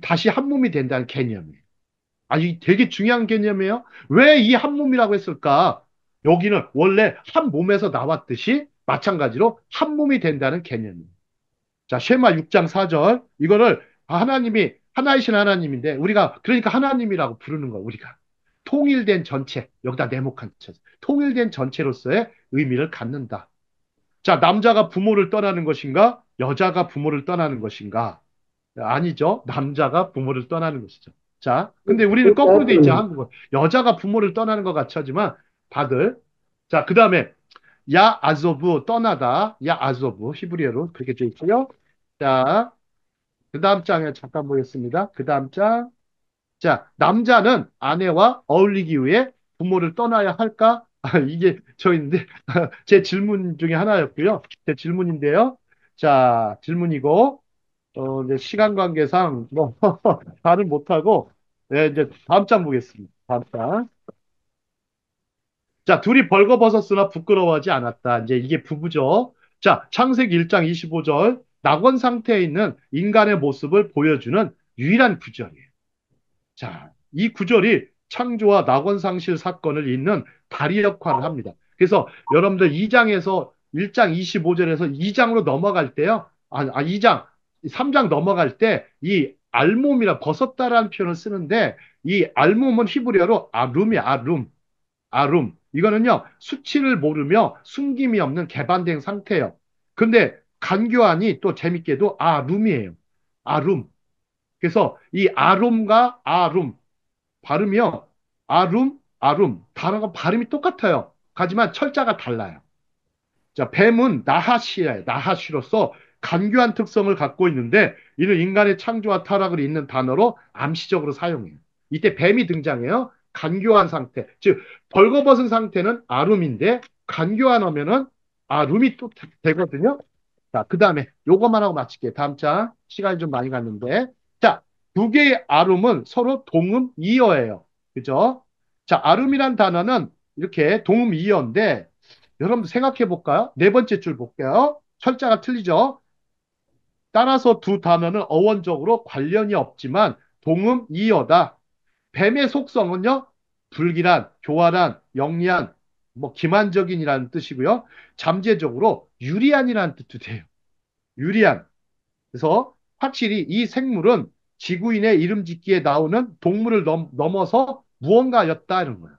다시 한 몸이 된다는 개념이에요. 아, 이 되게 중요한 개념이에요. 왜 이 한 몸이라고 했을까? 여기는 원래 한 몸에서 나왔듯이 마찬가지로 한 몸이 된다는 개념이에요. 자, 쉐마 6장 4절. 이거를 하나님이 하나이신 하나님인데 우리가 그러니까 하나님이라고 부르는 거야, 우리가. 통일된 전체. 여기다 네모칸 쳐. 통일된 전체로서의 의미를 갖는다. 자, 남자가 부모를 떠나는 것인가? 여자가 부모를 떠나는 것인가? 아니죠. 남자가 부모를 떠나는 것이죠. 자, 근데 우리는 거꾸로 돼 있죠, 한국은. 여자가 부모를 떠나는 것 같이 하지만 다들. 자, 그 다음에 야 아조브 떠나다. 야 아조브 히브리어로 그렇게 돼 있고요. 자, 그 다음 장에 잠깐 보겠습니다. 그 다음 장. 자, 남자는 아내와 어울리기 위해 부모를 떠나야 할까? 이게 저인데, 제 질문 중에 하나였고요. 제 질문인데요. 자, 질문이고, 이제 시간 관계상, 뭐, 답을 못하고, 네, 이제 다음 장 보겠습니다. 다음 장. 자, 둘이 벌거벗었으나 부끄러워하지 않았다. 이제 이게 부부죠. 자, 창세기 1장 25절. 낙원 상태에 있는 인간의 모습을 보여주는 유일한 구절이에요. 자, 이 구절이 창조와 낙원상실 사건을 잇는 다리 역할을 합니다. 그래서 여러분들 2장에서 1장 25절에서 2장으로 넘어갈 때요. 2장, 3장 넘어갈 때 이 알몸이라 벗었다라는 표현을 쓰는데 이 알몸은 히브리어로 아룸이 아룸. 아룸. 이거는요, 수치를 모르며 숨김이 없는 개반된 상태예요. 근데 간교안이 또 재밌게도 아룸이에요. 아룸. 그래서 이 아룸과 아룸, 발음이요. 아룸, 아룸. 단어가 발음이 똑같아요. 하지만 철자가 달라요. 자, 뱀은 나하시예요. 나하시로서 간교한 특성을 갖고 있는데 이는 인간의 창조와 타락을 잇는 단어로 암시적으로 사용해요. 이때 뱀이 등장해요. 간교한 상태. 즉 벌거벗은 상태는 아룸인데 간교한 하면은 아룸이 또 되거든요. 자, 그 다음에 요것만 하고 마칠게요. 다음 장. 시간이 좀 많이 갔는데. 자, 두 개의 아룸은 서로 동음 이어예요. 그죠? 자, 아룸이란 단어는 이렇게 동음 이어인데 여러분 생각해 볼까요? 네 번째 줄 볼게요. 철자가 틀리죠? 따라서 두 단어는 어원적으로 관련이 없지만 동음 이어다. 뱀의 속성은요, 불길한, 교활한, 영리한, 뭐 기만적인이라는 뜻이고요. 잠재적으로 유리한이라는 뜻도 돼요. 유리한. 그래서 확실히 이 생물은 지구인의 이름 짓기에 나오는 동물을 넘어서 무언가였다 이런 거예요.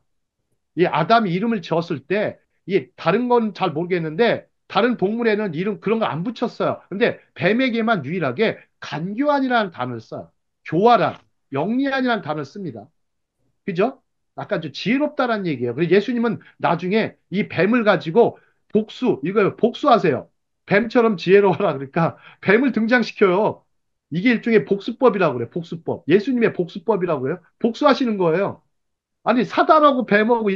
이 아담이 이름을 지었을 때, 이 다른 건 잘 모르겠는데, 다른 동물에는 이름 그런 거 안 붙였어요. 근데 뱀에게만 유일하게 간교한이라는 단어를 써요. 교활한, 영리한이라는 단어를 씁니다. 그죠? 약간 좀 지혜롭다라는 얘기예요. 그래서 예수님은 나중에 이 뱀을 가지고 이거 복수하세요. 뱀처럼 지혜로워라. 그러니까 뱀을 등장시켜요. 이게 일종의 복수법이라고 그래요. 복수법. 예수님의 복수법이라고 해요. 복수하시는 거예요. 아니, 사단하고 뱀하고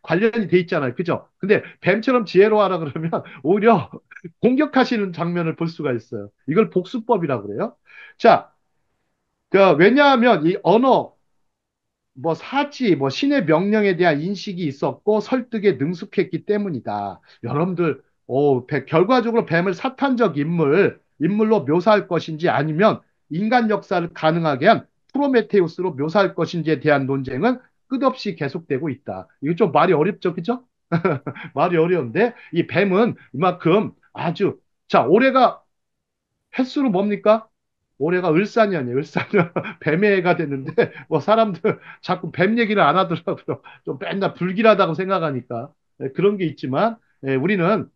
관련이 돼 있잖아요. 그죠? 근데 뱀처럼 지혜로워하라 그러면 오히려 공격하시는 장면을 볼 수가 있어요. 이걸 복수법이라고 그래요. 자, 왜냐하면 이 언어, 뭐 사지, 뭐 신의 명령에 대한 인식이 있었고 설득에 능숙했기 때문이다. 여러분들 결과적으로 뱀을 사탄적 인물로 묘사할 것인지 아니면 인간 역사를 가능하게 한 프로메테우스로 묘사할 것인지에 대한 논쟁은 끝없이 계속되고 있다. 이거 좀 말이 어렵죠, 그죠? 말이 어려운데 이 뱀은 이만큼 아주 자 올해가 횟수로 뭡니까? 올해가 을사년이에요. 을사년 뱀의 해가 됐는데 뭐 사람들 자꾸 뱀 얘기를 안 하더라고요. 좀 맨날 불길하다고 생각하니까 그런 게 있지만 우리는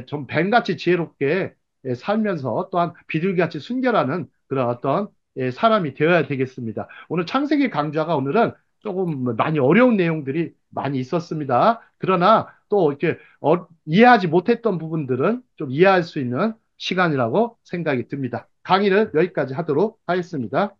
좀 뱀같이 지혜롭게 살면서 또한 비둘기같이 순결하는 그런 어떤 사람이 되어야 되겠습니다. 오늘 창세기 강좌가 오늘은 조금 많이 어려운 내용들이 많이 있었습니다. 그러나 또 이렇게 이해하지 못했던 부분들은 좀 이해할 수 있는 시간이라고 생각이 듭니다. 강의를 여기까지 하도록 하겠습니다.